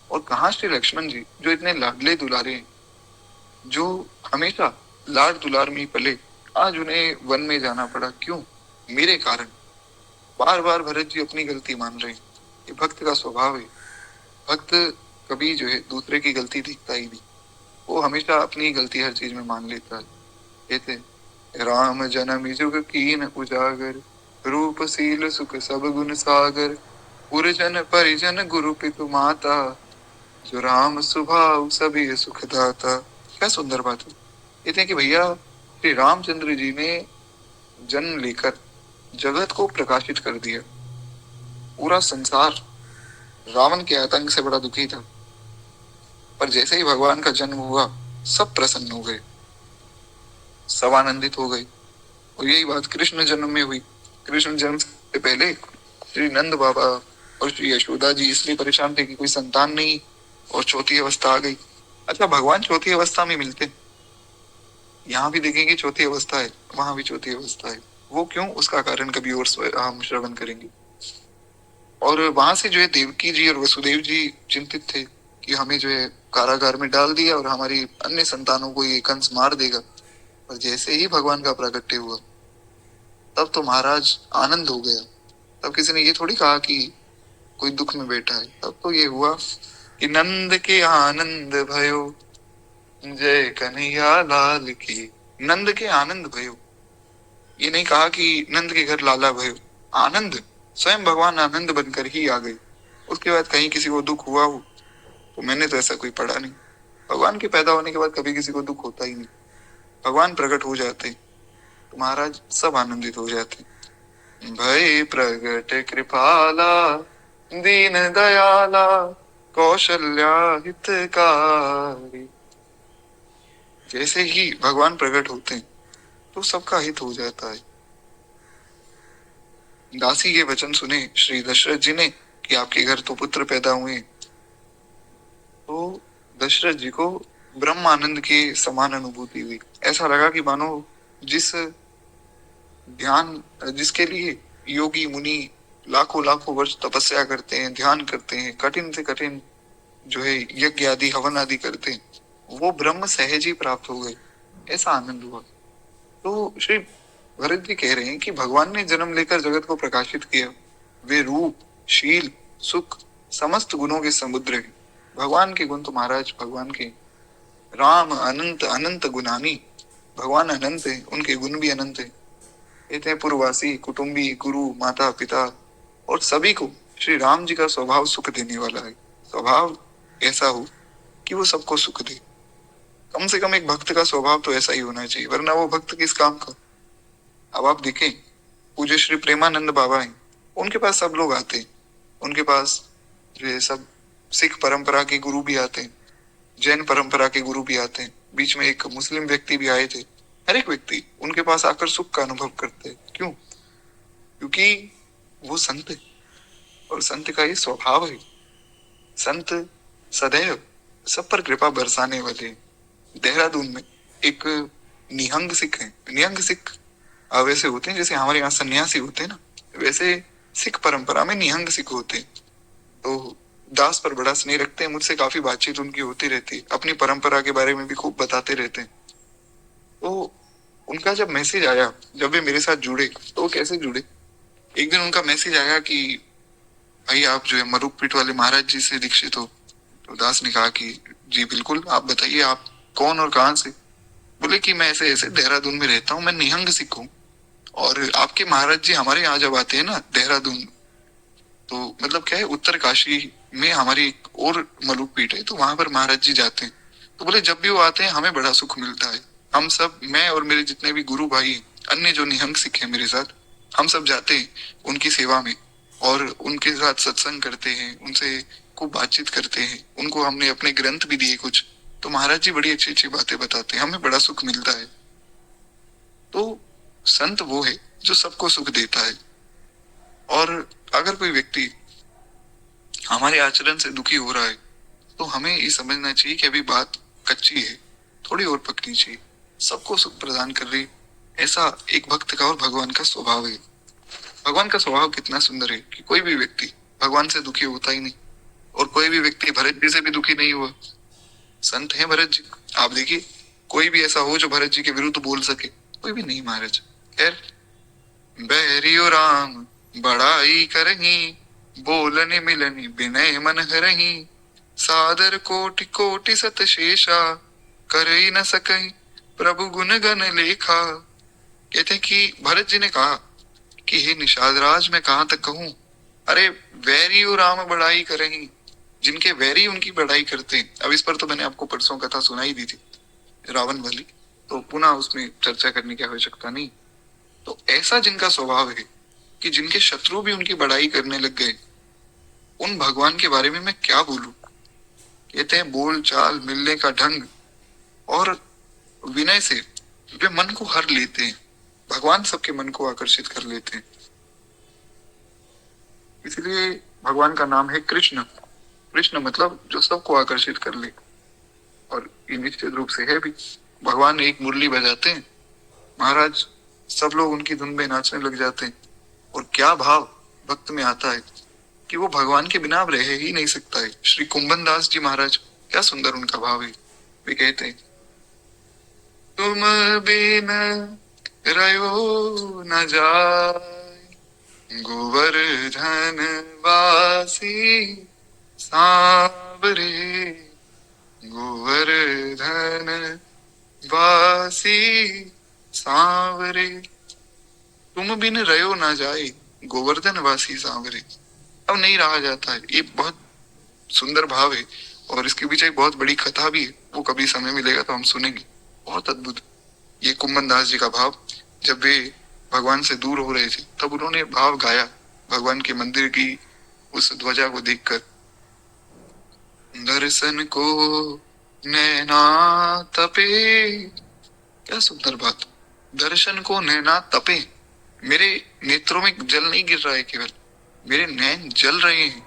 और कहाँ श्री लक्ष्मण जी जो इतने लाडले दुलारे हैं, जो हमेशा लाड दुलार में ही पले, आज उन्हें वन में जाना पड़ा। क्यों? मेरे कारण। बार बार भरत जी अपनी गलती मान रहे हैं। ये भक्त का स्वभाव है। भक्त कभी जो है दूसरे की गलती दिखता ही नहीं, वो हमेशा अपनी गलती हर चीज में मान लेता है। कहते राम जन्म जुग कीन उजागर, रूप सील सुख सब गुण सागर, पुरजन परिजन गुरु पितु माता, जो राम स्वभाव सभी सुख दाता। क्या सुंदर बात है। कहते हैं कि भैया श्री रामचंद्र जी ने जन्म लेकर जगत को प्रकाशित कर दिया। पूरा संसार रावण के आतंक से बड़ा दुखी था, पर जैसे ही भगवान का जन्म हुआ सब प्रसन्न हो गए, सब आनंदित हो गए। और यही बात कृष्ण जन्म में हुई। कृष्ण जन्म से पहले श्री नंद बाबा और श्री यशोदा जी इसलिए परेशान थे कि कोई संतान नहीं और चौथी अवस्था आ गई। अच्छा, भगवान चौथी अवस्था में मिलते हैं। यहाँ भी देखेंगे चौथी अवस्था है, वहां भी चौथी अवस्था है। वो क्यों, उसका कारण कभी और हम श्रवण करेंगे। और वहां से जो है देवकी जी और वसुदेव जी चिंतित थे कि हमें जो है कारागार में डाल दिया और हमारी अन्य संतानों को ये कंस मार देगा। और जैसे ही भगवान का प्राकट्य हुआ तब तो महाराज आनंद हो गया। तब किसी ने ये थोड़ी कहा कि कोई दुख में बैठा है। तब तो ये हुआ कि नंद के आनंद भयो, जय कन्हैया लाल की। नंद के आनंद भयो, ये नहीं कहा कि नंद के घर लाला भयो। आनंद, स्वयं भगवान आनंद बनकर ही आ गए। उसके बाद कहीं किसी को दुख हुआ हो तो मैंने तो ऐसा कोई पढ़ा नहीं। भगवान के पैदा होने के बाद कभी किसी को दुख होता ही नहीं। भगवान प्रकट हो जाते तो महाराज सब आनंदित हो जाते। भय प्रगट कृपाला, दीन दयाला, कौशल्या हितकारी। जैसे ही भगवान प्रकट होते हैं तो सबका हित हो जाता है। दासी के वचन सुने श्री दशरथ जी ने कि आपके घर तो पुत्र पैदा हुए, तो दशरथ जी को ब्रह्म आनंद के समान अनुभूति हुई। ऐसा लगा कि मानो जिस ध्यान, जिसके लिए योगी मुनि लाखों लाखों वर्ष तपस्या करते हैं, ध्यान करते हैं, कठिन से कठिन जो है यज्ञ आदि हवन आदि करते हैं, वो ब्रह्म सहज ही प्राप्त हो गए। ऐसा आनंद हुआ। तो श्री भरत जी कह रहे हैं कि भगवान ने जन्म लेकर जगत को प्रकाशित किया। वे रूप, शील, सुख, समस्त गुणों के समुद्र हैं। भगवान के गुण तो महाराज भगवान के, राम अनंत अनंत गुणानी। भगवान अनंत है, उनके गुण भी अनंत है। कहते हैं पूर्ववासी, कुटुंबी, गुरु, माता पिता और सभी को श्री राम जी का स्वभाव सुख देने वाला है। स्वभाव ऐसा हो कि वो सबको सुख दे। कम से कम एक भक्त का स्वभाव तो ऐसा ही होना चाहिए, वरना वो भक्त किस काम का। अब आप देखें, पूज्य श्री प्रेमानंद बाबा हैं, उनके पास सब लोग आते हैं, उनके पास जो है सब सिख परंपरा के गुरु भी आते हैं, जैन परंपरा के गुरु भी आते हैं, बीच में एक मुस्लिम व्यक्ति भी आए थे। हर एक व्यक्ति उनके पास आकर सुख का अनुभव करते हैं। क्यों? क्योंकि वो संत है, और संत का ये स्वभाव है। संत सदैव सब पर कृपा बरसाने वाले हैं। देहरादून में एक निहंग सिख है। निहंग सिख वैसे होते हैं जैसे हमारे यहाँ सन्यासी होते हैं ना, वैसे सिख परंपरा में निहंग सिख होते हैं। तो दास पर बड़ा स्नेह रखते हैं। मुझसे काफी बातचीत उनकी होती रहती है, अपनी परंपरा के बारे में भी खूब बताते रहते हैं। तो उनका जब मैसेज आया, जब वे मेरे साथ जुड़े, तो वो कैसे जुड़े? एक दिन उनका मैसेज आया कि भाई आप जो है मरूपपीठ वाले महाराज जी से दीक्षित हो। तो दास ने कहा कि जी बिल्कुल, आप बताइए आप कौन और कहाँ से? बोले कि मैं ऐसे ऐसे देहरादून में रहता हूँ, मैं निहंग सिख हूँ, और आपके महाराज जी हमारे यहाँ जब आते हैं ना देहरादून, तो मतलब क्या है, उत्तर काशी में हमारी एक और मलुक पीठ है, तो वहां पर महाराज जी जाते हैं। तो बोले जब भी वो आते हैं हमें बड़ा सुख मिलता है। हम सब, मैं और मेरे जितने भी गुरु भाई हैं, अन्य जो निहंग सिख हैं मेरे साथ, हम सब जाते हैं उनकी सेवा में, और उनके साथ सत्संग करते हैं, उनसे खूब बातचीत करते हैं। उनको हमने अपने ग्रंथ भी दिए कुछ, तो महाराज जी बड़ी अच्छी अच्छी बातें बताते हैं, हमें बड़ा सुख मिलता है। तो संत वो है जो सबको सुख देता है। और अगर कोई व्यक्ति हमारे आचरण से दुखी हो रहा है, तो हमें ये समझना चाहिए कि अभी बात कच्ची है, थोड़ी और पकनी चाहिए। सबको सुख प्रदान कर रही, ऐसा एक भक्त का और भगवान का स्वभाव है। भगवान का स्वभाव कितना सुंदर है कि कोई भी व्यक्ति भगवान से दुखी होता ही नहीं, और कोई भी व्यक्ति भरत जी से भी दुखी नहीं हुआ। संत है भरत जी, आप देखिए, कोई भी ऐसा हो जो भरत जी के विरुद्ध बोल सके? कोई भी नहीं महाराज। खैर, बैरियो राम बड़ाई करही, बोलने मिलनी विनय मन हरही, सादर कोटि कोटि सत शेषा, कर ही न सकई प्रभु गुण गण लेखा। कहते हैं कि भरत जी ने कहा कि हे निषाद राज, मैं कहाँ तक कहूँ? अरे वैरियो राम बड़ाई करही, जिनके वैरी उनकी बड़ाई करते हैं। अब इस पर तो मैंने आपको परसों कथा सुनाई दी थी, रावण वाली, तो पुनः उसमें चर्चा करने की आवश्यकता नहीं। तो ऐसा जिनका स्वभाव है कि जिनके शत्रु भी उनकी बड़ाई करने लग गए, उन भगवान के बारे में मैं क्या बोलूं। कहते हैं बोल चाल, मिलने का ढंग और विनय से वे मन को हर लेते हैं। भगवान सबके मन को आकर्षित कर लेते हैं। इसलिए भगवान का नाम है कृष्ण। कृष्ण मतलब जो सबको आकर्षित कर ले, और ये निश्चित रूप से है भी। भगवान एक मुरली बजाते हैं, महाराज सब लोग उनकी धुन में नाचने लग जाते हैं। और क्या भाव भक्त में आता है कि वो भगवान के बिना अब रह ही नहीं सकता है। श्री कुंभन दास जी महाराज, क्या सुंदर उनका भाव है। वे कहते हैं, तुम बिन रयो न जाय, गोवर्धन वासी सांवरे, गोवर्धन वासी सांवरे। तुम बिन रयो ना जाए, गोवर्धन वासी सांवरे। अब नहीं रहा जाता है। ये बहुत सुंदर भाव है, और इसके पीछे एक बहुत बड़ी कथा भी है। वो कभी समय मिलेगा तो हम सुनेंगे। बहुत अद्भुत ये कुंभन दास जी का भाव। जब वे भगवान से दूर हो रहे थे, तब उन्होंने भाव गाया भगवान के मंदिर की उस ध्वजा को देखकर, दर्शन को नैना तपे। क्या सुंदर बात, दर्शन को नैना तपे। मेरे नेत्रों में जल नहीं गिर रहा है, केवल मेरे नैन जल रहे हैं,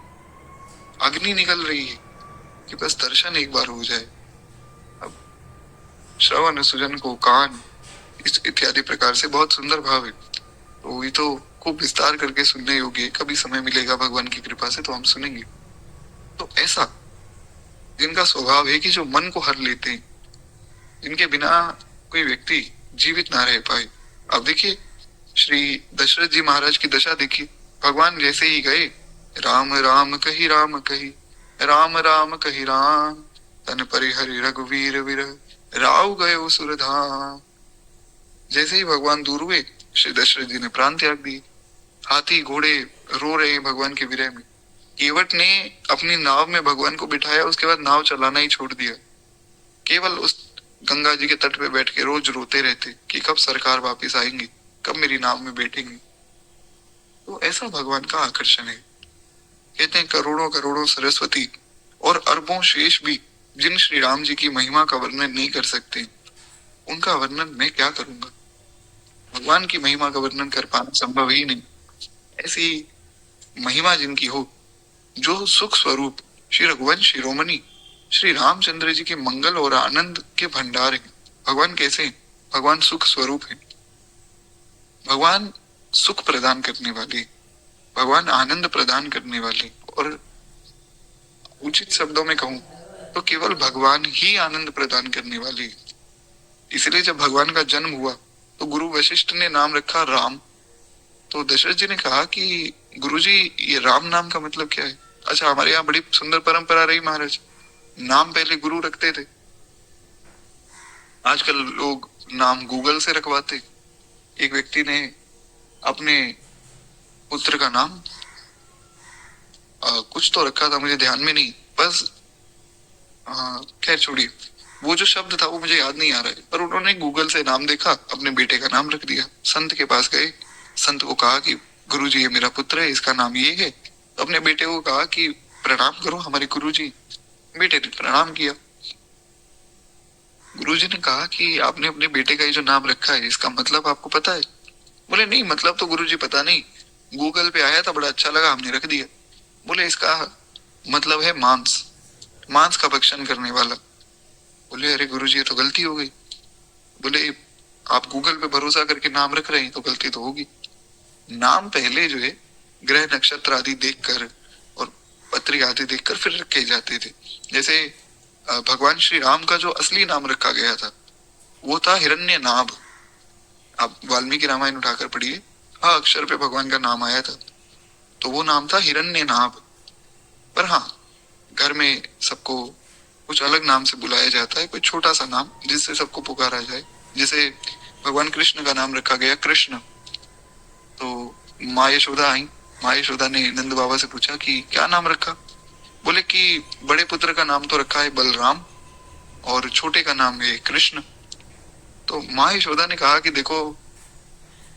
अग्नि निकल रही है कि बस दर्शन एक बार हो जाए। अब श्रवण सुजन को कान, इस इत्यादि प्रकार से बहुत सुंदर भाव है। तो ये तो खूब विस्तार करके सुनने योग्य है। कभी समय मिलेगा भगवान की कृपा से तो हम सुनेंगे। तो ऐसा जिनका स्वभाव है कि जो मन को हर लेते हैं, जिनके बिना कोई व्यक्ति जीवित ना रह पाए। अब देखिए, श्री दशरथ जी महाराज की दशा देखिए। भगवान जैसे ही गए, राम राम कही राम कही, राम राम कही राम, तन परिहरि रघुवीर विरह, राव गए सुरधाम। जैसे ही भगवान दूर हुए, श्री दशरथ जी ने प्राण त्याग दिए। हाथी घोड़े रो रहे हैं भगवान के विरह में। केवट ने अपनी नाव में भगवान को बिठाया, उसके बाद नाव चलाना ही छोड़ दिया। केवल उस गंगा जी के तट पे बैठ के रोज रोते रहते कि कब सरकार वापस आएंगे, कब मेरी नाव में बैठेंगे। तो ऐसा भगवान का आकर्षण है। कहते हैं करोड़ों करोड़ों सरस्वती और अरबों शेष भी जिन श्री राम जी की महिमा का वर्णन नहीं कर सकते, उनका वर्णन मैं क्या करूंगा। भगवान की महिमा का वर्णन कर पाना संभव ही नहीं। ऐसी महिमा जिनकी हो, जो सुख स्वरूप श्री रघुवंश शिरोमणि श्री रामचंद्र जी के मंगल और आनंद के भंडार है। भगवान कैसे हैं? भगवान सुख स्वरूप है, भगवान सुख प्रदान करने वाले, भगवान आनंद प्रदान करने वाले, और उचित शब्दों में कहूं तो केवल भगवान ही आनंद प्रदान करने वाले। इसलिए जब भगवान का जन्म हुआ तो गुरु वशिष्ठ ने नाम रखा राम। तो दशरथ जी ने कहा कि गुरुजी, ये राम नाम का मतलब क्या है? अच्छा, हमारे यहाँ बड़ी सुंदर परंपरा रही महाराज, नाम पहले गुरु रखते थे। आजकल लोग नाम गूगल से रखवाते। एक व्यक्ति ने अपने पुत्र का नाम कुछ तो रखा था, मुझे ध्यान में नहीं, बस खैर छोड़िए, वो जो शब्द था वो मुझे याद नहीं आ रहा है, पर उन्होंने गूगल से नाम देखा, अपने बेटे का नाम रख दिया। संत के पास गए, संत को कहा कि गुरुजी ये मेरा पुत्र है, इसका नाम ये है। तो अपने बेटे को कहा कि प्रणाम करो हमारे गुरुजी। बेटे ने प्रणाम किया। गुरुजी ने कहा कि आपने अपने बेटे का ये जो नाम रखा है, इसका मतलब आपको पता है? बोले नहीं, मतलब तो गुरुजी पता नहीं, गूगल पे आया था, बड़ा अच्छा लगा, हमने रख दिया। बोले इसका मतलब है मांस, मांस का भक्षण करने वाला। बोले अरे गुरुजी, ये तो गलती हो गई। बोले आप गूगल पे भरोसा करके नाम रख रहे हैं तो गलती तो होगी। नाम पहले जो है ग्रह नक्षत्र आदि देखकर और पत्रिका आदि देखकर फिर रखे जाते थे। जैसे भगवान श्री राम का जो असली नाम रखा गया था वो था हिरण्यनाभ। आप वाल्मीकि रामायण उठाकर पढ़िए, हाँ अक्षर पे भगवान का नाम आया था, तो वो नाम था हिरण्यनाभ। पर हाँ, घर में सबको कुछ अलग नाम से बुलाया जाता है, कोई छोटा सा नाम जिससे सबको पुकारा जाए। जैसे भगवान कृष्ण का नाम रखा गया कृष्ण। तो माँ यशोदा आई, माँ यशोदा ने नंद बाबा से पूछा कि क्या नाम रखा? बोले कि बड़े पुत्र का नाम तो रखा है बलराम और छोटे का नाम है कृष्ण। तो माँ यशोदा ने कहा कि देखो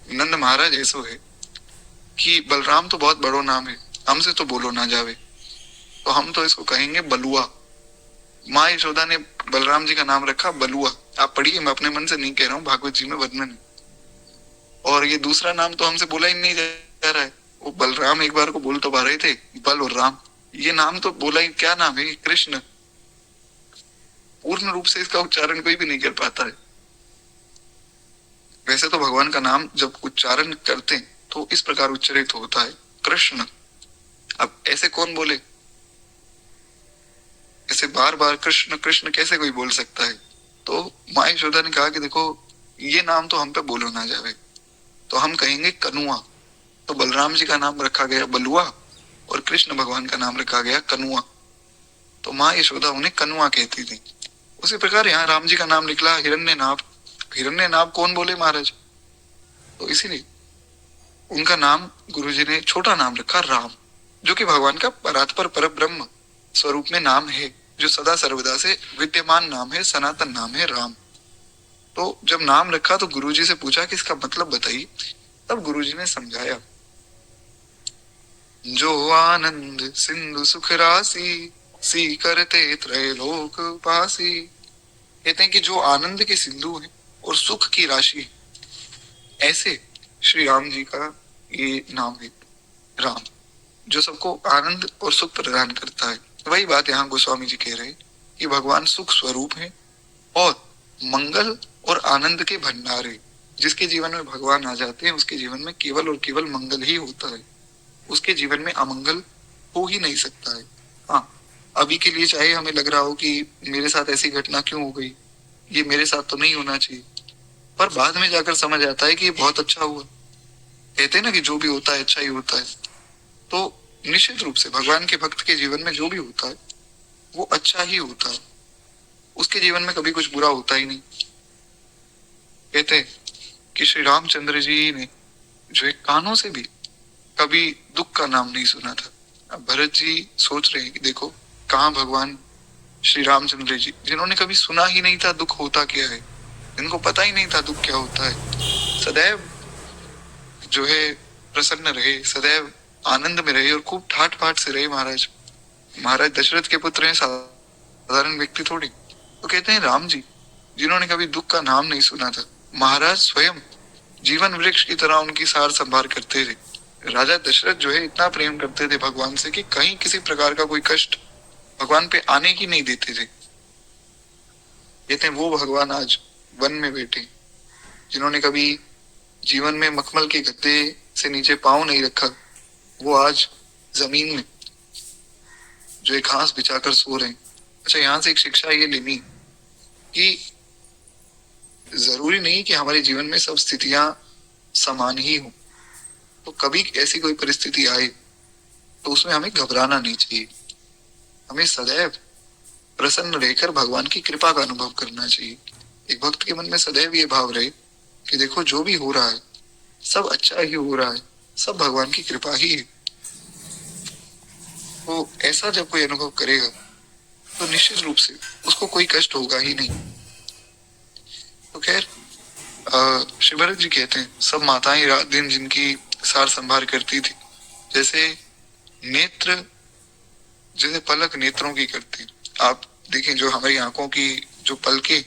नंद महाराज, ऐसो है कि बलराम तो बहुत बड़ो नाम है, हमसे तो बोलो ना जावे, तो हम तो इसको कहेंगे बलुआ। माँ यशोदा ने बलराम जी का नाम रखा बलुआ। आप पढ़िए, मैं अपने मन से नहीं कह रहा हूँ, भागवत जी में वर्णन है। और ये दूसरा नाम तो हमसे बोला ही नहीं जा रहा है। वो बलराम एक बार को बोल तो पा रहे थे, बल और राम, ये नाम तो बोला ही, क्या नाम है कृष्ण। पूर्ण रूप से इसका उच्चारण कोई भी नहीं कर पाता है। वैसे तो भगवान का नाम जब उच्चारण करते हैं तो इस प्रकार उच्चारित होता है कृष्ण। अब ऐसे कौन बोले? ऐसे बार बार कृष्ण कृष्ण कैसे कोई बोल सकता है? तो माँ यशोदा ने कहा कि देखो ये नाम तो हम पे बोलो ना जावे, तो हम कहेंगे कनुआ। तो बलराम जी का नाम रखा गया बलुआ और कृष्ण भगवान का नाम रखा गया कनुआ। तो माँ यशोदा उन्हें कनुआ कहती थी। उसी प्रकार यहाँ राम जी का नाम निकला हिरण्यनाभ। हिरण्यनाभ कौन बोले महाराज? तो इसीलिए उनका नाम गुरुजी ने छोटा नाम रखा राम, जो कि भगवान का परात्पर पर ब्रह्म स्वरूप में नाम है, जो सदा सर्वदा से विद्यमान नाम है, सनातन नाम है राम। तो जब नाम रखा तो गुरुजी से पूछा कि इसका मतलब बताइए। तब गुरुजी ने समझाया, जो आनंद सिंधु सुख राशि, सी करते त्रैलोक पासी। कहते हैं कि जो आनंद के सिंधु है और सुख की राशि है, ऐसे श्री राम जी का ये नाम है राम, जो सबको आनंद और सुख प्रदान करता है। वही बात यहाँ गोस्वामी जी कह रहे हैं कि भगवान सुख स्वरूप है और मंगल और आनंद के भंडार है। जिसके जीवन में भगवान आ जाते हैं उसके जीवन में केवल और केवल मंगल ही होता है, उसके जीवन में अमंगल हो ही नहीं सकता है। हाँ, अभी के लिए चाहे हमें लग रहा हो कि मेरे साथ ऐसी घटना क्यों हो गई, ये मेरे साथ तो नहीं होना चाहिए, पर बाद में जाकर समझ आता है कि ये बहुत अच्छा हुआ। कहते हैं ना कि जो भी होता है अच्छा ही होता है। तो निश्चित रूप से भगवान के भक्त के जीवन में जो भी होता है वो अच्छा ही होता है, उसके जीवन में कभी कुछ बुरा होता ही नहीं। कहते हैं कि श्री रामचंद्र जी ने जो एक कानों से भी कभी दुख का नाम नहीं सुना था। अब भरत जी सोच रहे हैं कि देखो कहाँ भगवान श्री रामचंद्र जी, जिन्होंने कभी सुना ही नहीं था दुख होता क्या है, जिनको पता ही नहीं था दुख क्या होता है, सदैव जो है प्रसन्न रहे, सदैव आनंद में रहे और खूब ठाट बाट से रहे महाराज। महाराज दशरथ के पुत्र हैं, साधारण व्यक्ति थोड़ी। तो कहते हैं राम जी, जिन्होंने कभी दुख का नाम नहीं सुना था, महाराज स्वयं जीवन वृक्ष की तरह उनकी सार संभाल करते थे। राजा दशरथ जो है इतना प्रेम करते थे भगवान से कि कहीं किसी प्रकार का कोई कष्ट भगवान पे आने ही नहीं देते थे। कहते हैं वो भगवान आज वन में बैठे, जिन्होंने कभी जीवन में मखमल के गद्दे से नीचे पांव नहीं रखा, वो आज जमीन में जो एक घास बिछाकर सो रहे हैं। अच्छा, यहाँ से एक शिक्षा ये लेनी कि जरूरी नहीं कि हमारे जीवन में सब स्थितियां समान ही हो। तो कभी ऐसी कोई परिस्थिति आए तो उसमें हमें घबराना नहीं चाहिए। हमें सदैव प्रसन्न रहकर भगवान की कृपा का अनुभव करना चाहिए। एक भक्त के मन में सदैव ये भाव रहे कि देखो जो भी हो रहा है सब अच्छा ही हो रहा है, सब भगवान की कृपा ही है। तो ऐसा जब कोई अनुभव करेगा तो निश्चित रूप से उसको कोई कष्ट होगा ही नहीं। तो खैर श्री भरत जी कहते हैं सब माताएं रात दिन जिनकी सार संभाल करती थी, जैसे नेत्र, जैसे पलक नेत्रों की करती। आप देखें जो हमारी आंखों की जो पलकें,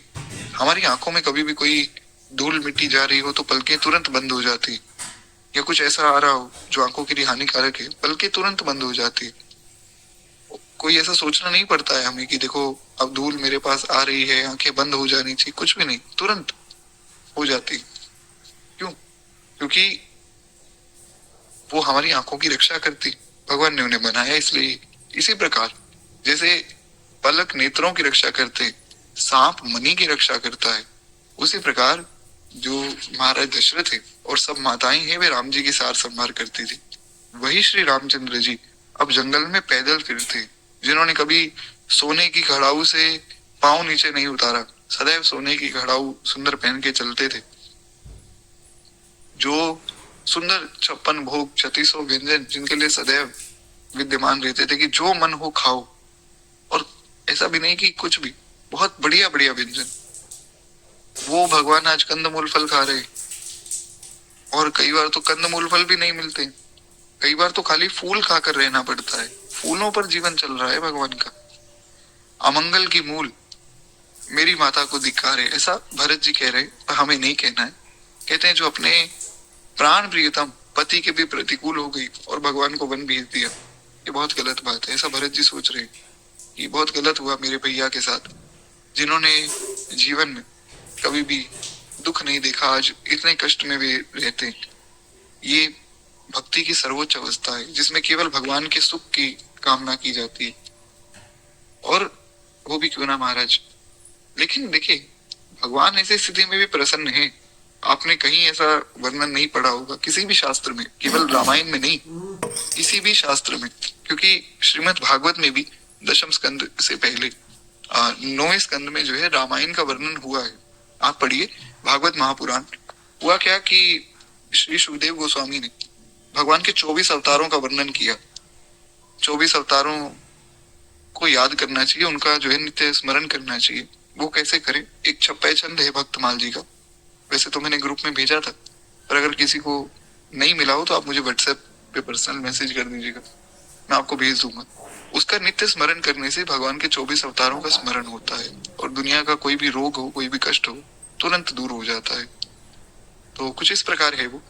हमारी आंखों में कभी भी कोई धूल मिट्टी जा रही हो तो पलकें तुरंत बंद हो जाती, या कुछ ऐसा आ रहा हो जो आंखों के लिए हानिकारक है, पलकें तुरंत बंद हो जाती। कोई ऐसा सोचना नहीं पड़ता है हमें कि देखो अब धूल मेरे पास आ रही है, आंखें बंद हो जानी चाहिए, कुछ भी नहीं, तुरंत हो जाती। क्यों? क्योंकि वो हमारी आंखों की रक्षा करती, भगवान ने उन्हें बनाया इसलिए। इसी प्रकार जैसे पलक नेत्रों की रक्षा करते, सांप मणि की रक्षा करता है, उसी प्रकार जो महाराज दशरथ है और सब माताएं हैं वे राम जी की सार संभाल करती थी। वही श्री रामचंद्र जी अब जंगल में पैदल फिरते, जिन्होंने कभी सोने की घड़ाऊ से पांव नीचे नहीं उतारा, सदैव सोने की घड़ाऊ सुंदर पहन के चलते थे, जो सुंदर 56 भोग 3600 व्यंजन जिनके लिए सदैव विद्यमान रहते थे कि जो मन हो खाओ, और ऐसा भी नहीं कि कुछ भी, बहुत बढ़िया बढ़िया व्यंजन। वो भगवान आज कंदमूल फल खा रहे, और कई बार तो कंदमूल फल भी नहीं मिलते, कई बार तो खाली फूल खाकर रहना पड़ता है, फूलों पर जीवन चल रहा है भगवान का। अमंगल की मूल मेरी माता को धिक्कार है, ऐसा भरत जी कह रहे, पर हमें नहीं कहना है। कहते हैं जो अपने प्राण प्रियतम पति के भी प्रतिकूल हो गई और भगवान को वन भेज दिया, ये बहुत गलत बात है। ऐसा भरत जी सोच रहे कि बहुत गलत हुआ मेरे भैया के साथ, जिन्होंने जीवन में कभी भी दुख नहीं देखा, आज इतने कष्ट में वे रहते। ये भक्ति की सर्वोच्च अवस्था है जिसमें केवल भगवान के सुख की कामना की जाती है, और वो भी क्यों ना महाराज। लेकिन देखिए भगवान ऐसी स्थिति में भी प्रसन्न है। आपने कहीं ऐसा वर्णन नहीं पढ़ा होगा किसी भी शास्त्र में, केवल रामायण में नहीं, किसी भी शास्त्र में, क्योंकि श्रीमद् भागवत में भी दशम स्कंद से पहले 9वें स्कंद में जो है रामायण का वर्णन हुआ है। आप पढ़िए भागवत महापुराण। हुआ क्या कि श्री सुखदेव गोस्वामी ने भगवान के 24 अवतारों का वर्णन किया। 24 अवतारों को याद करना चाहिए, उनका जो है नित्य स्मरण करना चाहिए। वो कैसे करें? एक छप्पै छंद है भक्तमाल जी का, वैसे तो मैंने ग्रुप में भेजा था, पर अगर किसी को नहीं मिला हो तो आप मुझे व्हाट्सएप पे पर्सनल मैसेज कर दीजिएगा, मैं आपको भेज दूंगा। उसका नित्य स्मरण करने से भगवान के 24 अवतारों का स्मरण होता है, और दुनिया का कोई भी रोग हो, कोई भी कष्ट हो, तुरंत दूर हो जाता है। तो कुछ इस प्रकार है वो।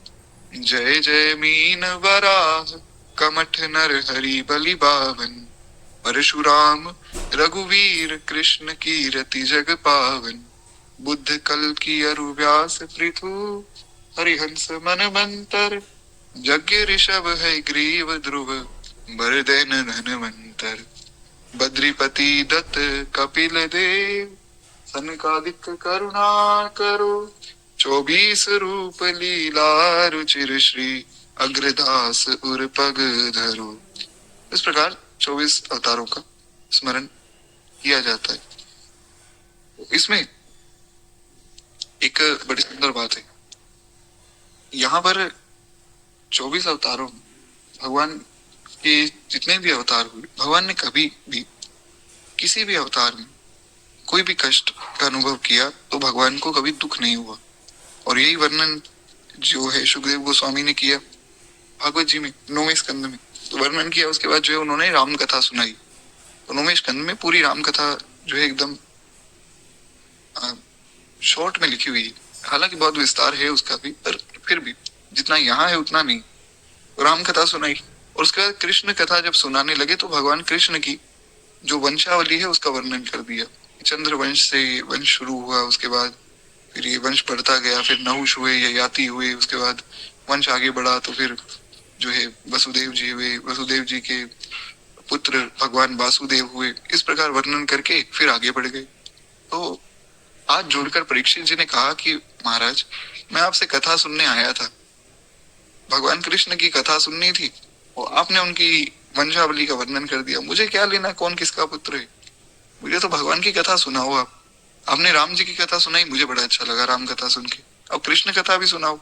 जय जय मीन वराह कमठ नर हरि बलि बावन, परशुराम रघुवीर कृष्ण कीरति जग पावन, बुद्ध कल की अरु व्यास पृथु, हरिहंस मन मंतर, यज्ञ ऋषभ है ग्रीव ध्रुव, बरदैन धनवंतर, बद्रीपति दत्त कपिल देव, सनकादिक करुणा करो, 24 रूप लीला रुचिर श्री, अग्रदास उर पग धरो। इस प्रकार 24 अवतारों का स्मरण किया जाता है। इसमें एक बड़ी सुंदर बात है, यहाँ पर 24 अवतारों में भगवान के जितने भी अवतार हुए, भगवान ने कभी भी किसी भी अवतार में कोई भी कष्ट का अनुभव किया तो भगवान को कभी दुख नहीं हुआ। और यही वर्णन जो है सुखदेव गोस्वामी ने किया भागवत जी में 9वें स्कंद में, तो वर्णन किया। उसके बाद जो है उन्होंने राम कथा सुनाई तो 9वें स्कंद में पूरी राम कथा जो है एकदम शॉर्ट में लिखी हुई है। हालांकि बहुत विस्तार है उसका भी, पर फिर भी जितना यहाँ है उतना नहीं। तो राम कथा सुनाई और उसके बाद कृष्ण कथा जब सुनाने लगे तो भगवान कृष्ण की जो वंशावली है उसका वर्णन कर दिया। चंद्र वंश से वंश शुरू हुआ, उसके बाद फिर ये वंश बढ़ता गया, फिर नहुष हुए, ययाति हुए, उसके बाद वंश आगे बढ़ा तो फिर जो है वसुदेव जी हुए, वसुदेव जी के पुत्र भगवान वासुदेव हुए। इस प्रकार वर्णन करके फिर आगे बढ़ गए। तो हाथ जोड़कर परीक्षित जी ने कहा कि महाराज, मैं आपसे कथा सुनने आया था, भगवान कृष्ण की कथा सुननी थी और आपने उनकी वंशावली का वर्णन कर दिया। मुझे क्या लेना कौन किसका पुत्र है, मुझे तो भगवान की कथा सुनाओ। आपने राम जी की कथा सुनाई, मुझे बड़ा अच्छा लगा राम कथा सुन के, अब कृष्ण कथा भी सुनाओ।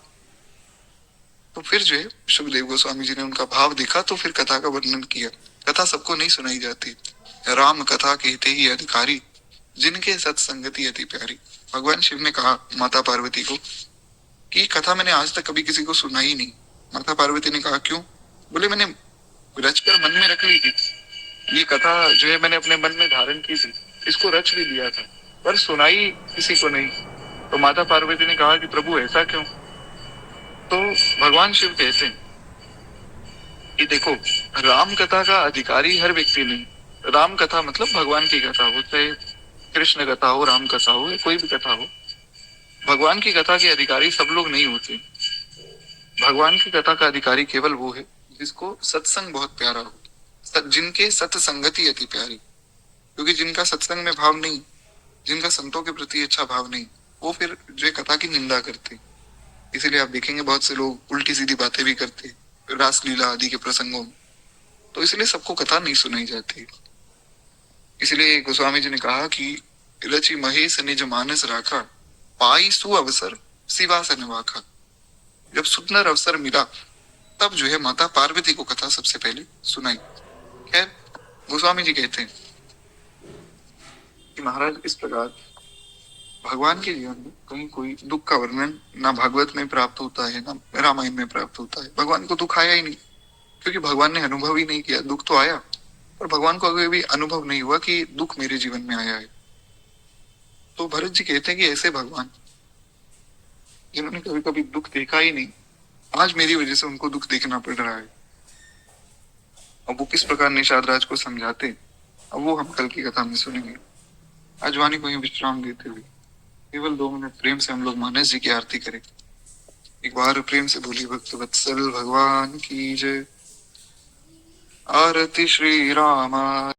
तो फिर जो है सुखदेव गोस्वामी जी ने उनका भाव देखा तो फिर कथा का वर्णन किया। कथा सबको नहीं सुनाई जाती, राम कथा कहते ही अधिकारी, जिनके सत्संगति अति प्यारी। भगवान शिव ने कहा माता पार्वती को कि कथा मैंने आज तक कभी किसी को सुनाई नहीं। माता पार्वती ने कहा क्यों? बोले मैंने रचकर मन में रख ली थी, ये कथा जो है मैंने अपने मन में धारण की थी, इसको रच भी लिया था, पर सुनाई किसी को नहीं। तो माता पार्वती ने कहा कि प्रभु ऐसा क्यों? तो भगवान शिव कहते हैं कि देखो, राम कथा का अधिकारी हर व्यक्ति नहीं। राम कथा मतलब भगवान की कथा हो, चाहे कृष्ण कथा हो, राम कथा हो, या कोई भी कथा हो, भगवान की कथा के अधिकारी सब लोग नहीं होते। भगवान की कथा का अधिकारी केवल वो है जिसको सत्संग बहुत प्यारा हो, जिनके सत्संगति अति प्यारी। क्योंकि जिनका सत्संग में भाव नहीं, जिनका संतों के प्रति अच्छा भाव नहीं, वो फिर जो कथा की निंदा करते। इसीलिए आप देखेंगे बहुत से लोग उल्टी सीधी बातें भी करते रासलीला आदि के प्रसंगों में। तो इसलिए सबको कथा नहीं सुनाई जाती। इसलिए गोस्वामी जी ने कहा कि रचि महेश निज मानस राखा, पाई सु अवसर सिवासन वाखा। जब सुंदर अवसर मिला तब जो है माता पार्वती को कथा सबसे पहले सुनाई। खैर, गोस्वामी जी कहते हैं कि महाराज इस प्रकार भगवान के जीवन में कहीं कोई दुख का वर्णन ना भागवत में प्राप्त होता है ना रामायण में प्राप्त होता है। भगवान को दुख आया ही नहीं, क्योंकि भगवान ने अनुभव ही नहीं किया। दुख तो आया पर भगवान को कभी भी अनुभव नहीं हुआ कि दुख मेरे जीवन में आया है। तो भरत जी कहते हैं कि ऐसे भगवान जिन्होंने कभी कभी दुख देखा ही नहीं, आज मेरी वजह से उनको दुख देखना पड़ रहा है। अब वो किस प्रकार निषाद राज को समझाते, अब वो हम कल की कथा में सुनेंगे। आज वाणी को ही विश्राम देते हुए केवल 2 मिनट प्रेम से हम लोग मानस जी की आरती करें। एक बार प्रेम से बोली भक्त वत्सल भगवान की जय। आरती श्री रामा।